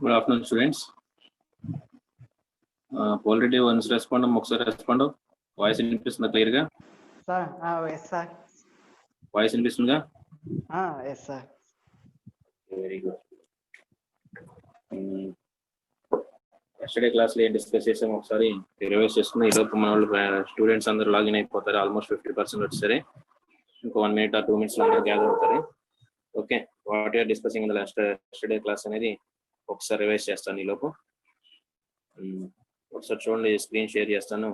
Good afternoon, students. Already once respond, ఒకసారి respond. Voice వినిపిస్తుందా clear గా? Sir yes sir. Voice వినిపిస్తుందా? Yes sir. Very good. Yesterday class లో ఏం discuss చేసాం ఒకసారి రివైజ్ చేసుకుని ఈలోపు మన వాళ్ళు స్టూడెంట్స్ అందరూ లాగిన్ అయిపోతారు. ఆల్మోస్ట్ 50% వచ్చేసరి ఇంకో 1 minute or 2 minutes లో అందరూ గ్యాదర్ అవుతారు. Okay, what you're discussing in the last yesterday class అనేది ఒకసారి రివైజ్ చేస్తాను ఈలోపు. ఒకసారి చూడండి, స్క్రీన్ షేర్ చేస్తాను.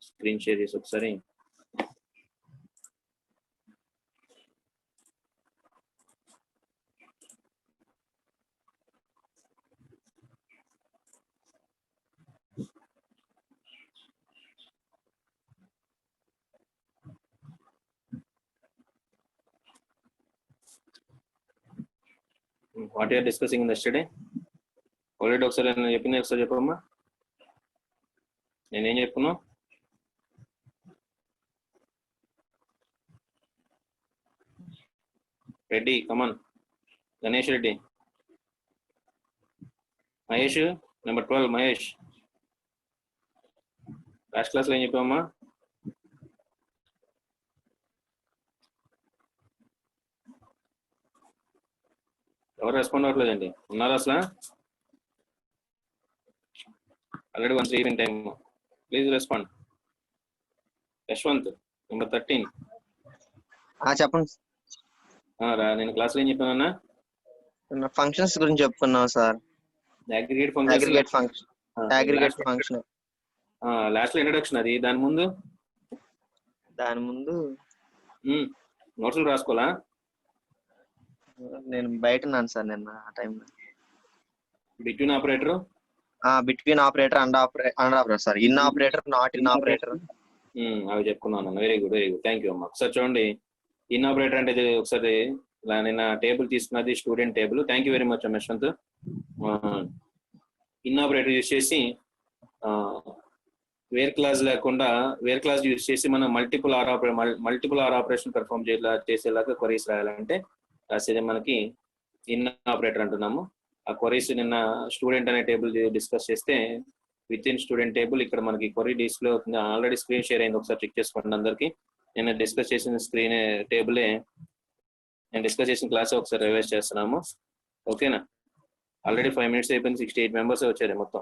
స్క్రీన్ షేర్ చేసి ఒకసారి what you're discussing in yesterday. Already ఒకసారి నేను చెప్పింది ఒకసారి చెప్పమ్మా. నేనేం చెప్పుకున్నా? Reddy come on, Ganesh Reddy, Mahesh number 12 Mahesh. Last క్లాస్లో ఏం చెప్పామమ్మా? ఎవరు రెస్పాండ్ అవ్వట్లేదండి, ఉన్నారా అసలు? Already once evening time, please respond. Yashwant number 13. చెప్పండి. నేను క్లాస్లో ఏం చెప్పానన్నా? ఫంక్షన్స్ గురించి చెప్పుకున్నాం సార్. అగ్రిగేట్ ఫంక్షన్ లాస్ట్ లో ఇంట్రడక్షన్. అది దాని ముందు నోట్స్లు రాసుకోవాలా? నేను బయట ఉన్నాను సార్ నిన్న ఆ టైంలో. Between operator, between operator, and operator sir, in operator, not in operator అవి చెప్పుకున్నాను. Very good, very good, thank you అమ్మా. ఒకసారి చూడండి, ఇన్ ఆపరేటర్ అంటే ఒకసారి నిన్న టేబుల్ తీసుకున్నది student table. Thank you very much Yashwant. In operator use చేసి వేర్ క్లాస్ లేకుండా వేర్ క్లాస్ యూజ్ చేసి మనం మల్టిపుల్ ఆర్ ఆపరేషన్ పెర్ఫామ్ చేసేలాగా క్వరీస్ రాయాలంటే రాసేది మనకి ఇన్ ఆపరేటర్ అంటున్నాము. ఆ క్వరీస్ నిన్న స్టూడెంట్ అనే టేబుల్ డిస్కస్ చేస్తే విత్ ఇన్ స్టూడెంట్ టేబుల్ ఇక్కడ మనకి క్వరీ డిస్ప్లే అవుతుంది. ఆల్రెడీ స్క్రీన్ షేర్ అయింది, ఒకసారి చెక్ చేసుకోండి అందరికి. నేను డిస్కస్ చేసిన స్క్రీన్ టేబులే నేను డిస్కస్ చేసిన క్లాస్ ఒకసారి రివైజ్ చేస్తున్నాము. ఓకేనా? ఆల్రెడీ 5 minutes అయిపోయింది, 68 members వచ్చారు మొత్తం.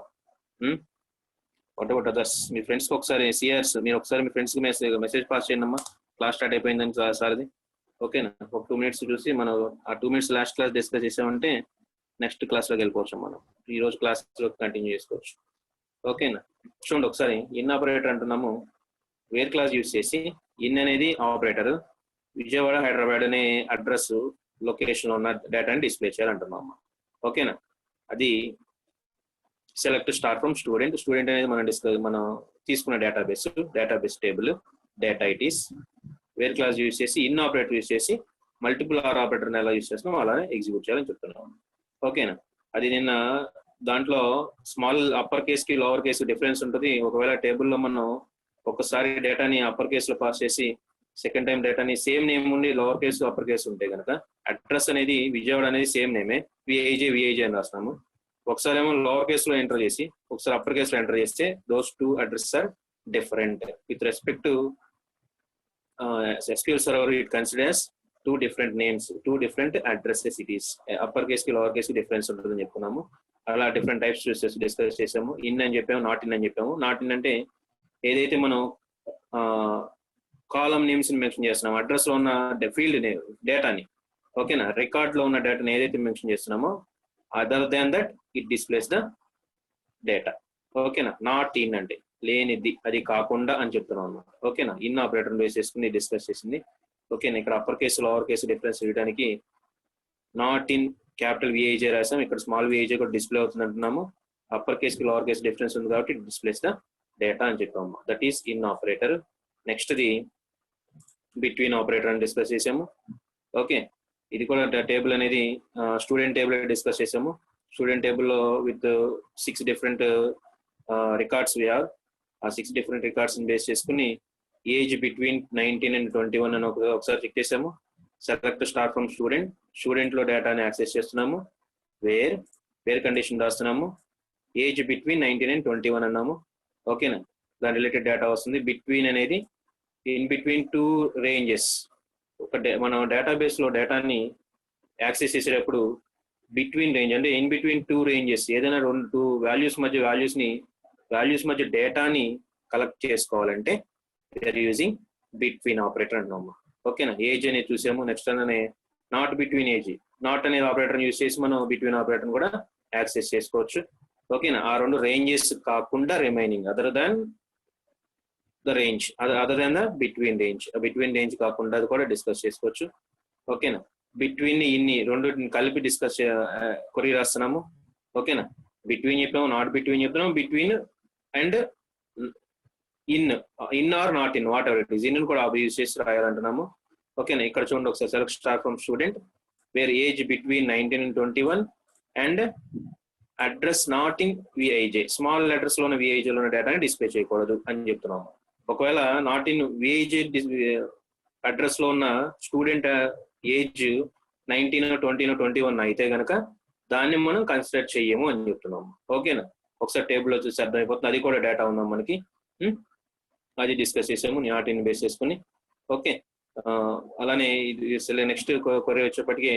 What about others? మీ ఫ్రెండ్స్కి ఒకసారి సిఆర్స్ మీరు ఒకసారి మీ ఫ్రెండ్స్కి మెసేజ్ పాస్ చేయండి అమ్మా, క్లాస్ స్టార్ట్ అయిపోయిందని సార్ది. ఓకేనా? ఒక 2 minutes చూసి మనం ఆ 2 minutes లాస్ట్ క్లాస్ డిస్కస్ చేసామంటే నెక్స్ట్ క్లాస్లోకి వెళ్ళిపోవచ్చు. మనం ఈ రోజు క్లాస్లో కంటిన్యూ చేసుకోవచ్చు. ఓకేనా? చూడండి ఒకసారి, ఇన్ ఆపరేటర్ అంటున్నాము. వేర్ క్లాస్ యూజ్ చేసి ఇన్ అనేది ఆపరేటర్, విజయవాడ హైదరాబాద్ అనే అడ్రస్ లొకేషన్ ఉన్న డేటాని డిస్ప్లే చేయాలంటున్నాము. ఓకేనా? అది select star from student. Student అనేది మనం తీసుకున్న database table data it is. Where clause use చేసి ఇన్ ఆపరేటర్ యూజ్ చేసి మల్టిపుల్ ఆర్ ఆపరేటర్ని ఎలా యూజ్ చేస్తున్నాం అలానే ఎగ్జిక్యూట్ చేయాలని చెప్తున్నాం. ఓకేనా? అది నిన్న దాంట్లో స్మాల్ అప్పర్ కేస్కి లోవర్ కేసు డిఫరెన్స్ ఉంటుంది. ఒకవేళ టేబుల్లో మనం ఒకసారి డేటాని అప్పర్ కేసులో పాస్ చేసి సెకండ్ టైం డేటాని సేమ్ నేమ్ ఉండి లోవర్ కేసు అప్పర్ కేసు ఉంటే కనుక అడ్రస్ అనేది విజయవాడ అనేది సేమ్ నేమే, విఐజే అని రాస్తాము. ఒకసారి ఏమో లోవర్ కేసులో ఎంటర్ చేసి ఒకసారి అప్పర్ కేసులో ఎంటర్ చేస్తే those 2 address are different. With respect to SQL server it considers 2 different names, 2 different addresses. it is upper కేసుకి లోవర్ కేసుకి డిఫరెన్స్ ఉంటుందని చెప్పుకున్నాము. అలా డిఫరెంట్ టైప్స్ డిస్కస్ చేసాము. ఇన్ అని చెప్పాము, నాట్ ఇన్ అని చెప్పాము. నాట్ ఇన్ అంటే ఏదైతే మనం కాలమ్ నేమ్స్ ని మెన్షన్ చేస్తున్నాం, అడ్రస్ లో ఉన్న ఫీల్డ్ డేటాని, ఓకేనా, రికార్డ్ లో ఉన్న డేటాని ఏదైతే మెన్షన్ చేస్తున్నామో other than that it displays the data. ఓకేనా? నాట్ ఇన్ అంటే లేనిది, అది కాకుండా అని చెప్తున్నాం అన్నమాట. ఓకేనా? ఇన్ ఆపరేటర్ బేస్ చేసుకుని డిస్కస్ చేసింది. ఓకేనా? ఇక్కడ upper case lower case difference ఇవ్వడానికి నాట్ ఇన్ క్యాపిటల్ విఐజే రాసాం, ఇక్కడ స్మాల్ విఐజే కూడా డిస్ప్లే అవుతుంది అంటున్నాము. అప్పర్ కేసుకి లోవర్ కేసు డిఫరెన్స్ ఉంది కాబట్టి ఇట్ డిస్ప్లేస్ ద డేటా అని చెప్పాము. That is in operator. Next the between operator అని డిస్కస్ చేసాము. ఓకే, ఇది కూడా టేబుల్ అనేది స్టూడెంట్ టేబుల్ డిస్కస్ చేసాము. స్టూడెంట్ టేబుల్లో with 6 different records we have. ఆ 6 different రికార్డ్స్ బేస్ చేసుకుని ఏజ్ బిట్వీన్ 19 and 21 అని ఒకసారి చెక్ చేసాము. సెలెక్ట్ స్టార్ ఫ్రమ్ స్టూడెంట్ లో డేటాని యాక్సెస్ చేస్తున్నాము. వేర్ వేర్ కండిషన్ రాస్తున్నాము, ఏజ్ బిట్వీన్ 19 and 21 అన్నాము. ఓకేనా, దాని రిలేటెడ్ డేటా వస్తుంది. బిట్వీన్ అనేది ఇన్ బిట్వీన్ 2 రేంజెస్. మనం డేటాబేస్ లో డేటాని యాక్సెస్ చేసేటప్పుడు బిట్వీన్ రేంజ్ అంటే ఇన్ బిట్వీన్ 2 రేంజెస్, ఏదైనా 2 వాల్యూస్ మధ్య డేటాని కలెక్ట్ చేసుకోవాలంటే వీఆర్ యూజింగ్ బిట్వీన్ ఆపరేటర్ అంటున్నాము. ఓకేనా, ఏజ్ అనేది చూసాము. నెక్స్ట్ అలానే నాట్ బిట్వీన్ ఏజ్, నాట్ అనే ఆపరేటర్ యూజ్ చేసి మనం బిట్వీన్ ఆపరేటర్ కూడా యాక్సెస్ చేసుకోవచ్చు. ఓకేనా, ఆ 2 రేంజెస్ కాకుండా remaining other than the range, other than the between range కాకుండా అది కూడా డిస్కస్ చేసుకోవచ్చు. ఓకేనా, బిట్వీన్ ఇన్ని రెండింటిని కలిపి డిస్కస్ కొరీ రాస్తున్నాము. ఓకేనా, బిట్వీన్ చెప్పాము, నాట్ బిట్వీన్ చెప్తున్నాము, between and in are not in, whatever it is, in కూడా యూజ్ చేసి రాయాలంటున్నాము. ఓకేనా, ఇక్కడ చూడండి ఒకసారి, select star from student where age between 19 and 21 and address not in VIJ, small letters లోని విఐజే లోని డేటాని డిస్ప్లే చేయకూడదు అని చెప్తున్నాము. ఒకవేళ నాట్ ఇన్ విఐజే అడ్రస్ లో ఉన్న స్టూడెంట్ ఏజ్ 19, 20, 21 అయితే కనుక దాన్ని మనం కన్సిడర్ చెయ్యము అని చెప్తున్నాము. ఓకేనా, ఒకసారి టేబుల్ లో చూసి అర్థమైపోతుంది, అది కూడా డేటా ఉందాం మనకి, అది డిస్కస్ చేసాము నాట్ ఇన్ బేస్ చేసుకుని. ఓకే, అలానే నెక్స్ట్ కొరీ వచ్చేప్పటికి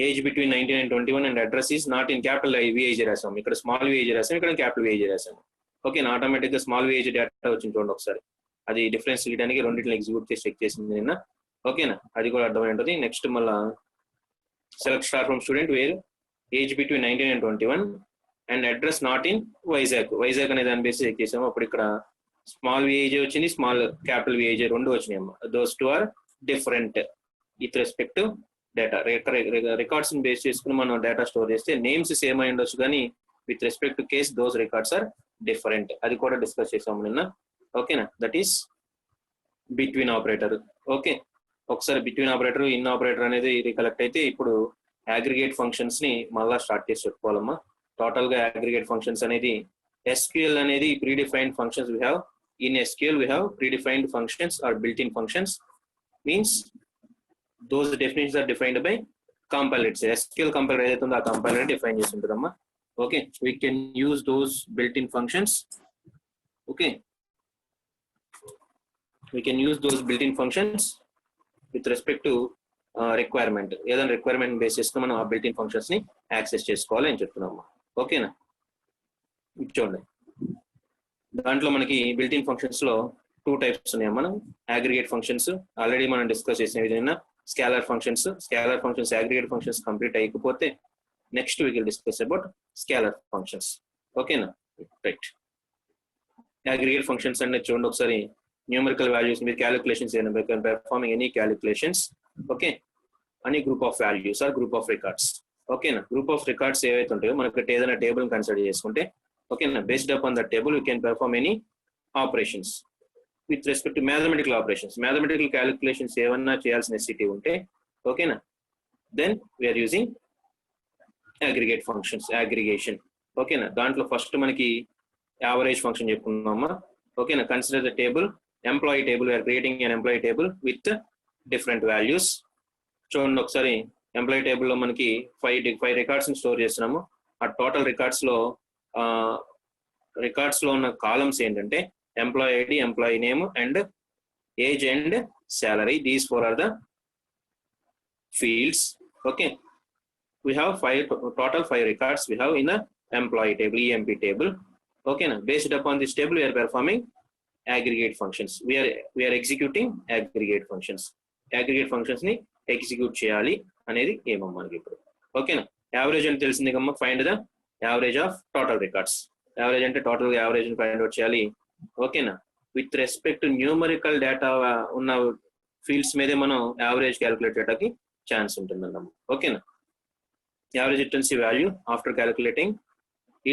age between 19 and 21 and address is not in capital VIJ రాసాము, ఇక్కడ స్మాల్ విఐజే రాసాము, ఇక్కడ క్యాపిటల్ విఐజే రాసాము. ఓకే, ఆటోమేటిక్ గా స్మాల్ విఐజే డేటా వచ్చింది చూడండి ఒకసారి, అది డిఫరెన్స్ చేయడానికి రెండింటిని ఎగ్జిక్యూట్ చేసి చెక్ చేసింది నిన్న. ఓకేనా, అది కూడా అర్థమై ఉంటుంది. నెక్స్ట్ మళ్ళా select star from student where age between 19 and 21 and address not in Vizag అనే దాని బేస్ చెక్ చేసాము. అప్పుడు ఇక్కడ స్మాల్ విఐజే వచ్చింది, స్మాల్ క్యాపిటల్ విఐజే రెండు వచ్చినాయి అమ్మా. Those two are different with respect to data. Records base చేసుకుని మనం డేటా స్టోర్ చేస్తే నేమ్స్ సేమ్ అయి ఉండొచ్చు కానీ with respect to case those records are different, అది కూడా డిస్కస్ చేసాము నిన్న. ఓకేనా, that is between operator. Okay, ఒకసారి బిట్వీన్ ఆపరేటర్ ఇన్ ఆపరేటర్ అనేది రికలెక్ట్ అయితే ఇప్పుడు అగ్రిగేట్ ఫంక్షన్స్ ని మళ్ళా స్టార్ట్ చేసి చెప్పుకోవాలమ్మా. టోటల్ గా అగ్రిగేట్ ఫంక్షన్స్ అనేది SQL అనేది predefined functions we have. In SQL we have predefined functions or built-in functions, means those definitions are defined by compiler. SQL compiler ఏదైతే ఉందో ఆ compiler డిఫైన్ చేసి ఉంటుందమ్మా. Okay, we can use those built-in functions. Okay, we can use those built-in functions with respect to requirement. ఏదైనా requirement base చేసుకుని మనం ఆ built-in functions ని యాక్సెస్ చేసుకోవాలి అని చెప్తున్నాము. ఓకేనా, చూడండి దాంట్లో మనకి బిల్ట్-ఇన్ ఫంక్షన్స్ లో 2 టైప్స్ ఉన్నాయి. మనం అగ్రిగేట్ ఫంక్షన్స్ ఆల్రెడీ మనం డిస్కస్ చేసిన విధంగా, scalar functions aggregate functions complete అయిపోతే next we will discuss about scalar functions. ఓకేనా, రైట్. అగ్రిగేట్ ఫంక్షన్స్ అంటే చూడండి ఒకసారి, న్యూమరికల్ వాల్యూస్ మీద calculations performing any calculations. Okay, అని group of values or group of records. ఓకేనా, గ్రూప్ ఆఫ్ రికార్డ్స్ ఏవైతే ఉంటాయో మనకి ఏదైనా టేబుల్ కన్సిడర్ చేసుకుంటే, ఓకేనా, based upon that table we can perform any operations with respect to mathematical operations. Mathematical calculations ఏమన్నా చేయాల్సిన నెసెసిటీ ఉంటే, ఓకేనా, then we're using aggregate functions, aggregation. ఓకేనా, దాంట్లో ఫస్ట్ మనకి యావరేజ్ ఫంక్షన్ చెప్పుకున్నామా. ఓకేనా, consider the table employee table, we're creating an employee table with different values. చూడండి ఒకసారి, ఎంప్లాయీ టేబుల్ లో మనకి 5 రికార్డ్స్ ని స్టోర్ చేస్తున్నాము. ఆ టోటల్ రికార్డ్స్ లో ఉన్న కాలమ్స్ ఏంటంటే employee ID, employee name and age and salary. These 4 are the fields. Okay, we have total 5 records we have in the employee table, EMP table. Okay, now based upon this table we are performing aggregate functions. We are executing aggregate functions. Aggregate functions ni execute చేయాలి అనేది ఏమో మనకి ఇప్పుడు. ఓకేనా, average అని తెలిసింది కమ్మా. Find the average of total records. Average అంటే టోటల్ యావరేజ్ ఫైండ్ అవుట్ చేయాలి. ఓకేనా, with respect to numerical data ఉన్న ఫీల్డ్స్ మీదే మనం యావరేజ్ క్యాలిక్యులేట్ చేయడానికి ఛాన్స్ ఉంటుందన్నమాట. ఓకేనా, average returns value after calculating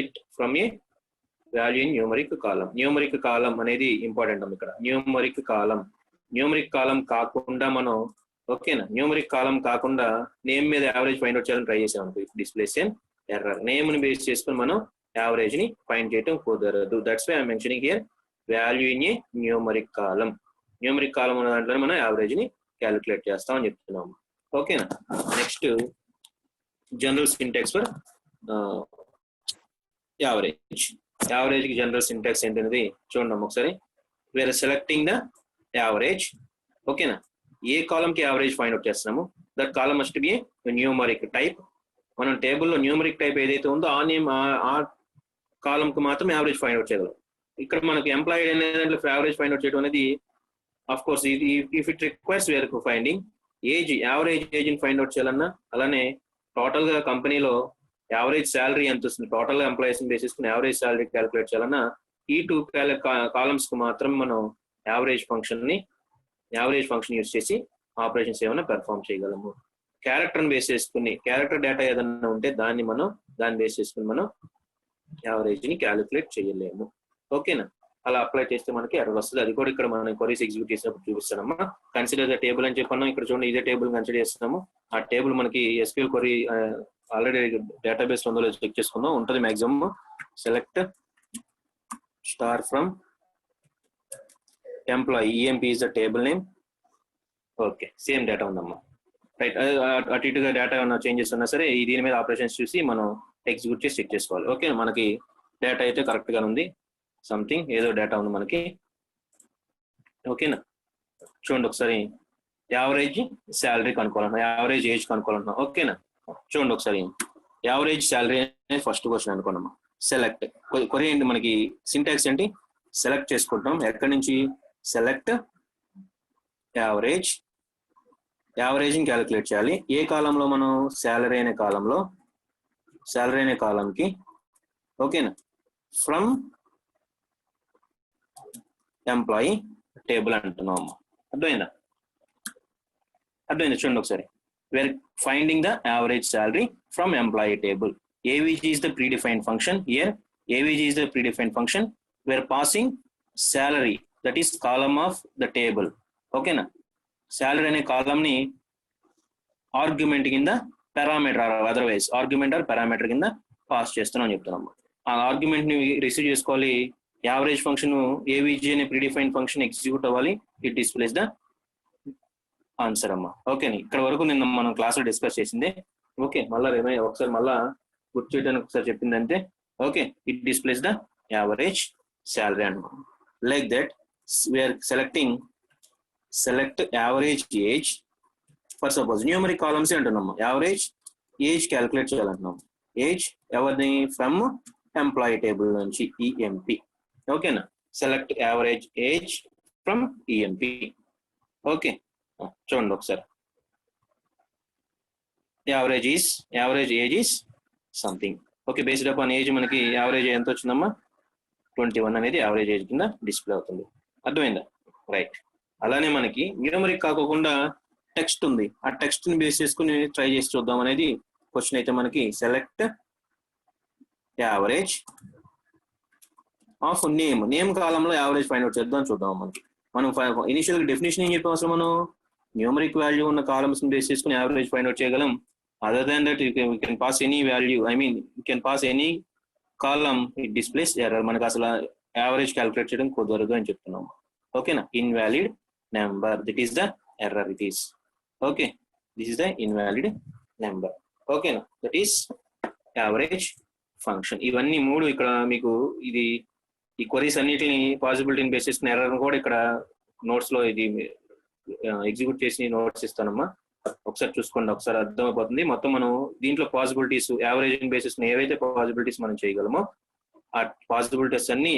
it from a value in numeric column. Numeric column అనేది ఇంపార్టెంట్ అమ్మ ఇక్కడ. న్యూమరిక్ కాలం కాకుండా మనం, ఓకేనా, న్యూమరిక్ కాలం కాకుండా నేమ్ మీద యావరేజ్ ఫైండ్ అవుట్ చేయాలని ట్రై చేసాం అనుకో, డిస్ప్లేస్ ఎన్ ఎర్రర్. నేమ్ ని బేస్ చేసుకుని మనం యావరేజ్ ని ఫైండ్ చేయడం కుదరదు. That's why I mentioning here value in a numeric column. Numeric column ఉన్న దాంట్లో మనం యావరేజ్ ని క్యాలిక్యులేట్ చేస్తామని చెప్తున్నాము. ఓకేనా, next general syntax for average. Average కి జనరల్ సింటాక్స్ ఏంటనేది చూడండి ఒకసారి. We are selecting the average. ఓకేనా, ఏ కాలం కి యావరేజ్ ఫైండ్ అవుట్ చేస్తున్నాము, that column must be numeric type. మనం టేబుల్లో న్యూమరిక్ టైప్ ఏదైతే ఉందో ఆ కాలం కు మాత్రం యావరేజ్ ఫైండ్ అవుట్ చేయగలం. ఇక్కడ మనకు ఎంప్లాయీ అనే దాంట్లో యావరేజ్ ఫైండ్ అవుట్ చేయడం అనేది ఆఫ్ కోర్స్ ఇది if it requires where finding age, average age ని ఫైండ్ అవుట్ చేయాలన్నా, అలానే టోటల్ గా కంపెనీలో యావరేజ్ శాలరీ ఎంత వస్తుంది, టోటల్ గా employees basis average salary calculate చేయాలన్నా ఈ 2 కాలమ్స్ కు మాత్రం మనం యావరేజ్ ఫంక్షన్ యూజ్ చేసి ఆపరేషన్స్ ఏమైనా పెర్ఫామ్ చేయగలము. క్యారెక్టర్ బేస్ చేసుకుని, క్యారెక్టర్ డేటా ఏదన్నా ఉంటే దాన్ని బేస్ చేసుకుని మనం యావరేజ్ ని క్యాలిక్యులేట్ చేయలేము. ఓకేనా, అలా అప్లై చేస్తే మనకి ఎర్రర్ వస్తుంది. అది కూడా ఇక్కడ మనం క్వరీస్ ఎగ్జిక్యూట్ చేసినప్పుడు చూపిస్తానమ్మా. కన్సిడర్ ద టేబుల్ అని చెప్పన్నాం. ఇక్కడ చూడండి ఇదే టేబుల్ కన్సిడర్ చేస్తున్నాము. ఆ టేబుల్ మనకి SQL క్వరీ ఆల్రెడీ డేటాబేస్ ఉందో లేదో చెక్ చేసుకుందాం. ఉంటుంది maximum. Select star from employee, EMP is the table name. Okay, same data ఉందమ్మా. రైట్, అటు ఇటుగా డేటా ఏమైనా చేంజెస్ ఉన్నా సరే దీని మీద ఆపరేషన్స్ చూసి మనం ఎగ్జిక్యూట్ చేసి చెక్ చేసుకోవాలి. ఓకే, మనకి డేటా అయితే కరెక్ట్ గా ఉంది. సంథింగ్ ఏదో డేటా ఉంది మనకి. ఓకేనా, చూడండి ఒకసారి. యావరేజ్ శాలరీ కనుక్కోవాలన్నా, యావరేజ్ ఏజ్ కనుక్కోవాలన్నా. ఓకేనా, చూడండి ఒకసారి. యావరేజ్ శాలరీ అనేది ఫస్ట్ క్వశ్చన్ అనుకోండమ్మా. సెలెక్ట్ క్వరీ ఏంటి, మనకి సింటాక్స్ ఏంటి, సెలెక్ట్ చేసుకుంటాం. ఎక్కడి నుంచి, సెలెక్ట్ యావరేజ్. యావరేజ్ ని క్యాలిక్యులేట్ చేయాలి. ఏ కాలంలో మనం, శాలరీ అనే కాలంలో, శాలరీ అనే కాలంకి. ఓకేనా, ఫ్రమ్ ఎంప్లాయీ టేబుల్ అంటున్నాము. అర్థమైందా? చూడండి ఒకసారి. We're finding the average salary from employee table. AVG is the predefined function. Here AVG is the predefined function. We're passing salary, that is column of the table. Okay na, salary అనే column ని argument కింద parameter or otherwise argument are parameter కింద pass చేస్తున్నాం చెప్తున్నాము. ఆ argument ని receive చేసుకోవాలి. Average function AVG అనే ప్రీడిఫైన్డ్ ఫంక్షన్ ఎగ్జిక్యూట్ అవ్వాలి. ఇట్ డిస్ప్లేస్ ద ఆన్సర్ అమ్మా. ఓకే, ఇక్కడ వరకు నిన్న మనం క్లాస్ లో డిస్కస్ చేసింది. ఓకే, మళ్ళీ ఒకసారి మళ్ళా గుర్తు చేయడానికి ఒకసారి చెప్పిందంటే. Okay, it displays the average salary అన్నమాట. Like that we are select average age for suppose numeric columns అంటున్నాము. యావరేజ్ ఏజ్ క్యాలిక్యులేట్ చేయాలంటున్నాము. ఏజ్ ఎవరిని, ఫ్రమ్ ఎంప్లాయీ టేబుల్ నుంచి EMP. ఓకేనా, select average age from EMP. Okay, చూడండి ఒకసారి. Average age is something. Okay, based upon age మనకి average ఎంత వచ్చిందమ్మా, 21 అనేది యావరేజ్ ఏజ్ కింద డిస్ప్లే అవుతుంది. అర్థమైందా? రైట్. అలానే మనకి న్యూమరిక్ కాకుండా టెక్స్ట్ ఉంది. ఆ టెక్స్ట్ ని బేస్ చేసుకుని ట్రై చేసి చూద్దాం అనేది క్వశ్చన్ అయితే మనకి. సెలెక్ట్ యావరేజ్ ఆఫ్ నేమ్ కాలంలో యావరేజ్ ఫైండ్ అవుట్ చేద్దాం చూద్దాం. మనం ఇనిషియల్ డెఫినేషన్ ఏం చెప్పాం అసలు, మనం న్యూమరిక్ వాల్యూ ఉన్న కాలమ్స్ ని బేస్ చేసుకుని యావరేజ్ ఫైండ్ అవుట్ చేయగలం. Other than that you can pass any value, you can pass any column, it displays error. మనకి అసలు యావరేజ్ క్యాలిక్యులేట్ చేయడం కుదరదు అని చెప్తున్నాము. ఓకేనా, invalid number, that is the error. It is okay, this is the invalid number. ఓకేనా, that is average function. ఇవన్నీ 3 ఇక్కడ మీకు ఇది ఈ క్వరీస్ అన్నిటిని పాసిబిలిటీని బేస్ చేసుకున్న ఎర్రర్ కూడా ఇక్కడ నోట్స్ లో ఇది ఎగ్జిక్యూట్ చేసి నోట్స్ ఇస్తానమ్మా. ఒకసారి చూసుకోండి, ఒకసారి అర్థమైపోతుంది. మొత్తం మనం దీంట్లో పాసిబిలిటీస్ యావరేజ్ బేసిస్ ఏవైతే పాసిబిలిటీస్ మనం చేయగలమో ఆ పాసిబిలిటీస్ అన్ని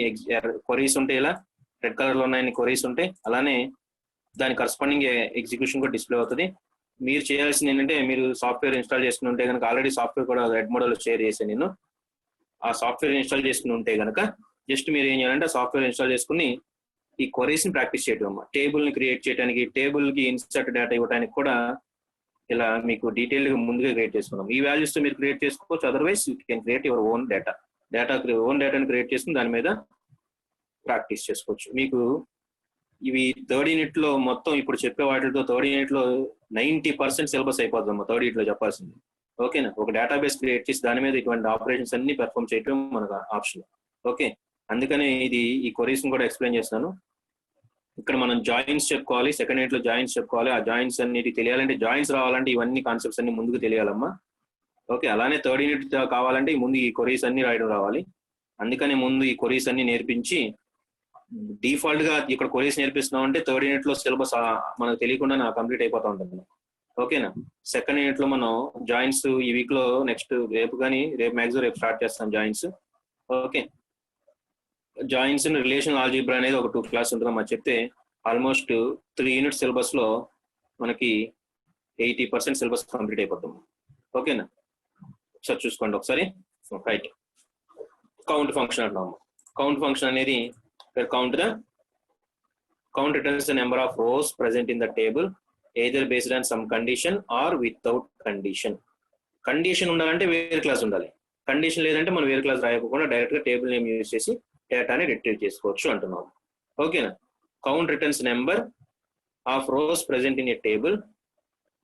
క్వరీస్ ఉంటాయి. ఇలా రెడ్ కలర్ లో ఉన్నాయని క్వరీస్ ఉంటాయి. అలానే దాని కరస్పాండింగ్ ఎగ్జిక్యూషన్ కూడా డిస్ప్లే అవుతుంది. మీరు చేయాల్సింది ఏంటంటే, మీరు సాఫ్ట్వేర్ ఇన్స్టాల్ చేసుకుని ఉంటే కనుక, ఆల్రెడీ సాఫ్ట్వేర్ కూడా రెడ్ మోడల్ షేర్ చేశాను నేను. ఆ సాఫ్ట్వేర్ ఇన్స్టాల్ చేసుకుని ఉంటే కనుక జస్ట్ మీరు ఏం చేయాలంటే సాఫ్ట్వేర్ ఇన్స్టాల్ చేసుకుని ఈ క్వరీస్ ని ప్రాక్టీస్ చేయడం అమ్మా. టేబుల్ ని క్రియేట్ చేయడానికి, టేబుల్ కి ఇన్సర్ట్ డేటా ఇవ్వడానికి కూడా ఇలా మీకు డీటెయిల్ గా ముందుగా క్రియేట్ చేసుకున్నాం. ఈ వాల్యూస్ తో మీరు క్రియేట్ చేసుకోవచ్చు. Otherwise you can create your own own డేటాని క్రియేట్ చేసుకుని దాని మీద ప్రాక్టీస్ చేసుకోవచ్చు. మీకు ఇవి థర్డ్ యూనిట్ లో మొత్తం ఇప్పుడు చెప్పే వాటితో థర్డ్ యూనిట్ లో 90% సిలబస్ అయిపోతుందమ్మా. థర్డ్ యూనిట్ లో చెప్పాల్సింది. ఓకేనా, ఒక డేటాబేస్ క్రియేట్ చేసి దాని మీద ఇటువంటి ఆపరేషన్స్ అన్ని పెర్ఫామ్ చేయడం మనకు ఆప్షన్. ఓకే, అందుకని ఈ క్వరీస్ కూడా ఎక్స్ప్లెయిన్ చేస్తాను. ఇక్కడ మనం జాయిన్స్ చెప్పుకోవాలి. సెకండ్ యూనిట్ లో జాయిన్స్ చెప్పుకోవాలి. ఆ జాయిన్స్ అన్నిటి తెలియాలంటే, జాయిన్స్ రావాలంటే ఇవన్నీ కాన్సెప్ట్స్ అన్ని ముందుకు తెలియాలమ్మా. ఓకే, అలానే థర్డ్ యూనిట్ కావాలంటే ముందు ఈ క్వరీస్ అన్ని రాయడం రావాలి. అందుకని ముందు ఈ క్వరీస్ అన్ని నేర్పించి డిఫాల్ట్ గా ఇక్కడ క్వరీస్ నేర్పిస్తున్నాం అంటే థర్డ్ యూనిట్ లో సిలబస్ మనకు తెలియకుండా కంప్లీట్ అయిపోతా ఉంటుంది. ఓకేనా, సెకండ్ యూనిట్ లో మనం జాయింట్స్ ఈ వీక్ లో నెక్స్ట్ రేపు మ్యాక్సిమం రేపు స్టార్ట్ చేస్తాం joints. Okay, joints relation algebra అనేది ఒక 2 క్లాస్ ఉంటుంది మనం చెప్తే ఆల్మోస్ట్ 3 యూనిట్ సిలబస్ లో మనకి 80% సిలబస్ కంప్లీట్ అయిపోతాం. ఓకేనా, ఒకసారి చూసుకోండి ఒకసారి. రైట్, కౌంట్ ఫంక్షన్ అంటున్నాము. కౌంట్ ఫంక్షన్ అనేది count returns the number of rows present in the table either based on some condition or without condition. Condition ఉండాలంటే వేరే క్లాస్ ఉండాలి, కండిషన్ లేదంటే మనం వేరే క్లాస్ రాయకుండా డైరెక్ట్ గా టేబుల్ నేమ్ యూజ్ చేసి డేటాని రిట్రీవ్ చేసుకోవచ్చు అంటున్నాం. ఓకేనా, count returns number of rose present in a table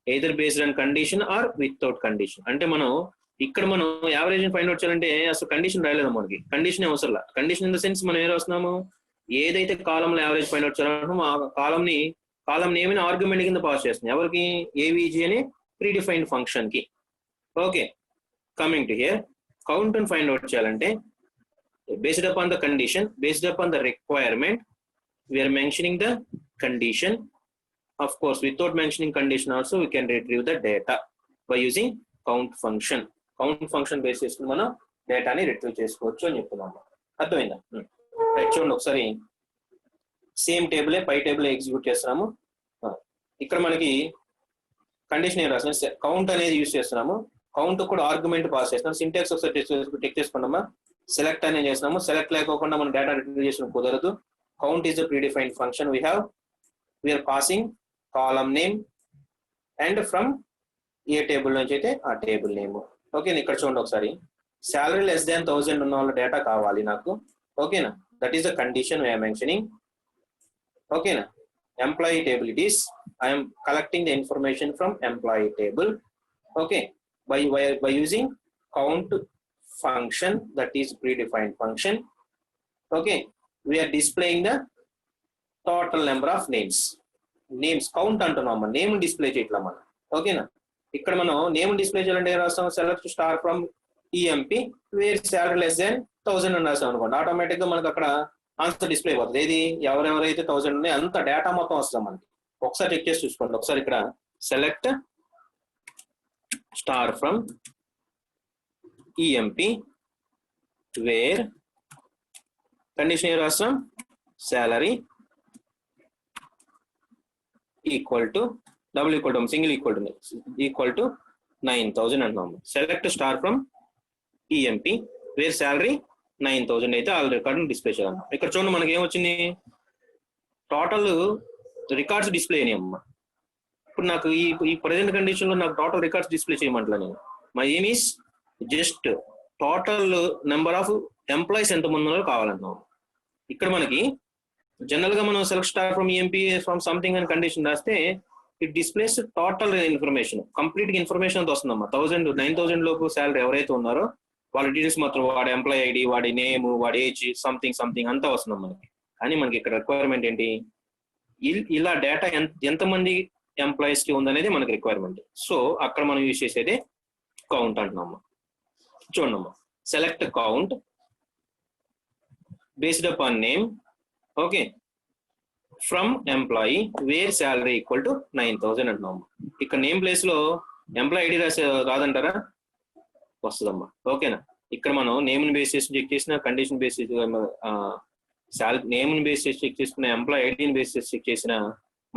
either based on condition are without condition. అంటే మనం ఇక్కడ మనం యావరేజ్ ఫైండ్ అవుట్ చేయాలంటే అసలు కండిషన్ రాయలేదు మనకి, కండిషన్ అవసరం. కండిషన్ ఇన్ ద సెన్స్ మనం ఏం రాస్తున్నాము, ఏదైతే కాలంలో యావరేజ్ ఫైండ్ అవుట్ చేయాలంటే ఆ కాలం నేమ్ ఆర్గ్యుమెంట్ కింద పాస్ చేస్తుంది ఎవరికి, ఏవీజీ అనే ప్రీడిఫైన్డ్ ఫంక్షన్ కి. Okay, coming to here, count ని ఫైండ్ అవుట్ చేయాలంటే based upon the condition, based upon the requirement, we are mentioning the condition. Of course, without mentioning condition also we can retrieve the data by using count function. Count function basis మనం డేటాని retrieve చేసుకోవచ్చు అని చెప్తున్నాము. అర్థమైందా? Right, చూడండి ఒకసారి same table పై table execute చేస్తున్నాము. ఇక్కడ మనకి కండిషన్ ఏం రాస్తున్నాం, కౌంట్ అనేది యూజ్ చేస్తున్నాము. కౌంట్ కూడా ఆర్గ్యుమెంట్ పాస్ చేస్తున్నాం. సింటాక్స్ ఒకసారి చెక్ చేసుకున్నామా, సెలెక్ట్ అనేది చేస్తున్నాము. సెలెక్ట్ లేకోకుండా మనం డేటా రిట్రీవ్ చేసిన కుదరదు. Count is a predefined function. We're passing column name and from a table నుంచి అయితే ఆ టేబుల్ నేమ్. ఓకేనా, ఇక్కడ చూడండి ఒకసారి, శాలరీ లెస్ దాన్ 1000 ఉన్న వాళ్ళ డేటా కావాలి నాకు. ఓకేనా, that is the condition we are mentioning. ఓకేనా, employee table it is, I'm collecting the information from employee table. Okay, by using count function, that is predefined function. Okay, we are displaying the total number of names. Count అంటున్నాము, name display చేయట్లా మనం. ఓకేనా, ఇక్కడ మనం name display చేయాలంటే ఏం రాస్తాం, select star from EMP where salary less than 1000 అని రాస్తాం అనుకోండి, ఆటోమేటిక్ గా మనకు అక్కడ ఆన్సర్ డిస్ప్లే అయిపోతుంది. ఏది ఎవరెవరైతే 1000 ఉన్నాయి అంత డేటా మొత్తం వస్తుంది మనకి. ఒకసారి చెక్ చేసి చూసుకోండి. ఒకసారి ఇక్కడ select star from EMP where condition ఏ రాస్తాం, salary equal to double equal to single equal to 9000 అంటున్నాము. Select star from EMP where salary 9000 అయితే ఆల్ రికార్డు డిస్ప్లే చేయాలి. ఇక్కడ చూడండి మనకి ఏమొచ్చింది, టోటల్ రికార్డ్స్ డిస్ప్లే అయినాయి అమ్మా. ఇప్పుడు నాకు ఈ ప్రజెంట్ కండిషన్ లో నాకు టోటల్ రికార్డ్స్ డిస్ప్లే చేయమంటలే నేను. My aim is just total number of employees ఎంతమంది ఉన్నారో కావాలంటున్నాం. ఇక్కడ మనకి జనరల్ గా మనం select star from EMP from something అని కండిషన్ రాస్తే it displays total information, complete గా ఇన్ఫర్మేషన్ అంతా వస్తుందమ్మా. 9000 లోపు శాలరీ ఎవరైతే ఉన్నారో వాళ్ళ డీటెయిల్స్ మాత్రం, వాడి ఎంప్లాయీ ఐడి, వాడి నేమ్, వాడి ఏజ్, సంథింగ్ అంతా వస్తుంది మనకి. కానీ మనకి ఇక్కడ రిక్వైర్మెంట్ ఏంటి, ఇలా డేటా ఎంతమంది ఎంప్లాయీస్ కి ఉందనేది మనకి రిక్వైర్మెంట్. సో అక్కడ మనం యూజ్ చేసేది కౌంట్ అంటున్నాము. చూడమ్మా, select count based upon name. Okay, from employee wear salary equal to 9000 అంటున్నాము. ఇక్కడ నేమ్ ప్లేస్ లో ఎంప్లాయీ ఐడి రాసే రాదంటారా, వస్తుందమ్మా. ఓకేనా, ఇక్కడ మనం నేమ్ ని బేస్ చేసి చెక్ చేసిన, కండిషన్ బేస్ నేమ్ ని బేస్ చేసి చెక్ చేసుకున్న, ఎంప్లాయీ ఐడిని బేస్ చేసి చెక్ చేసిన,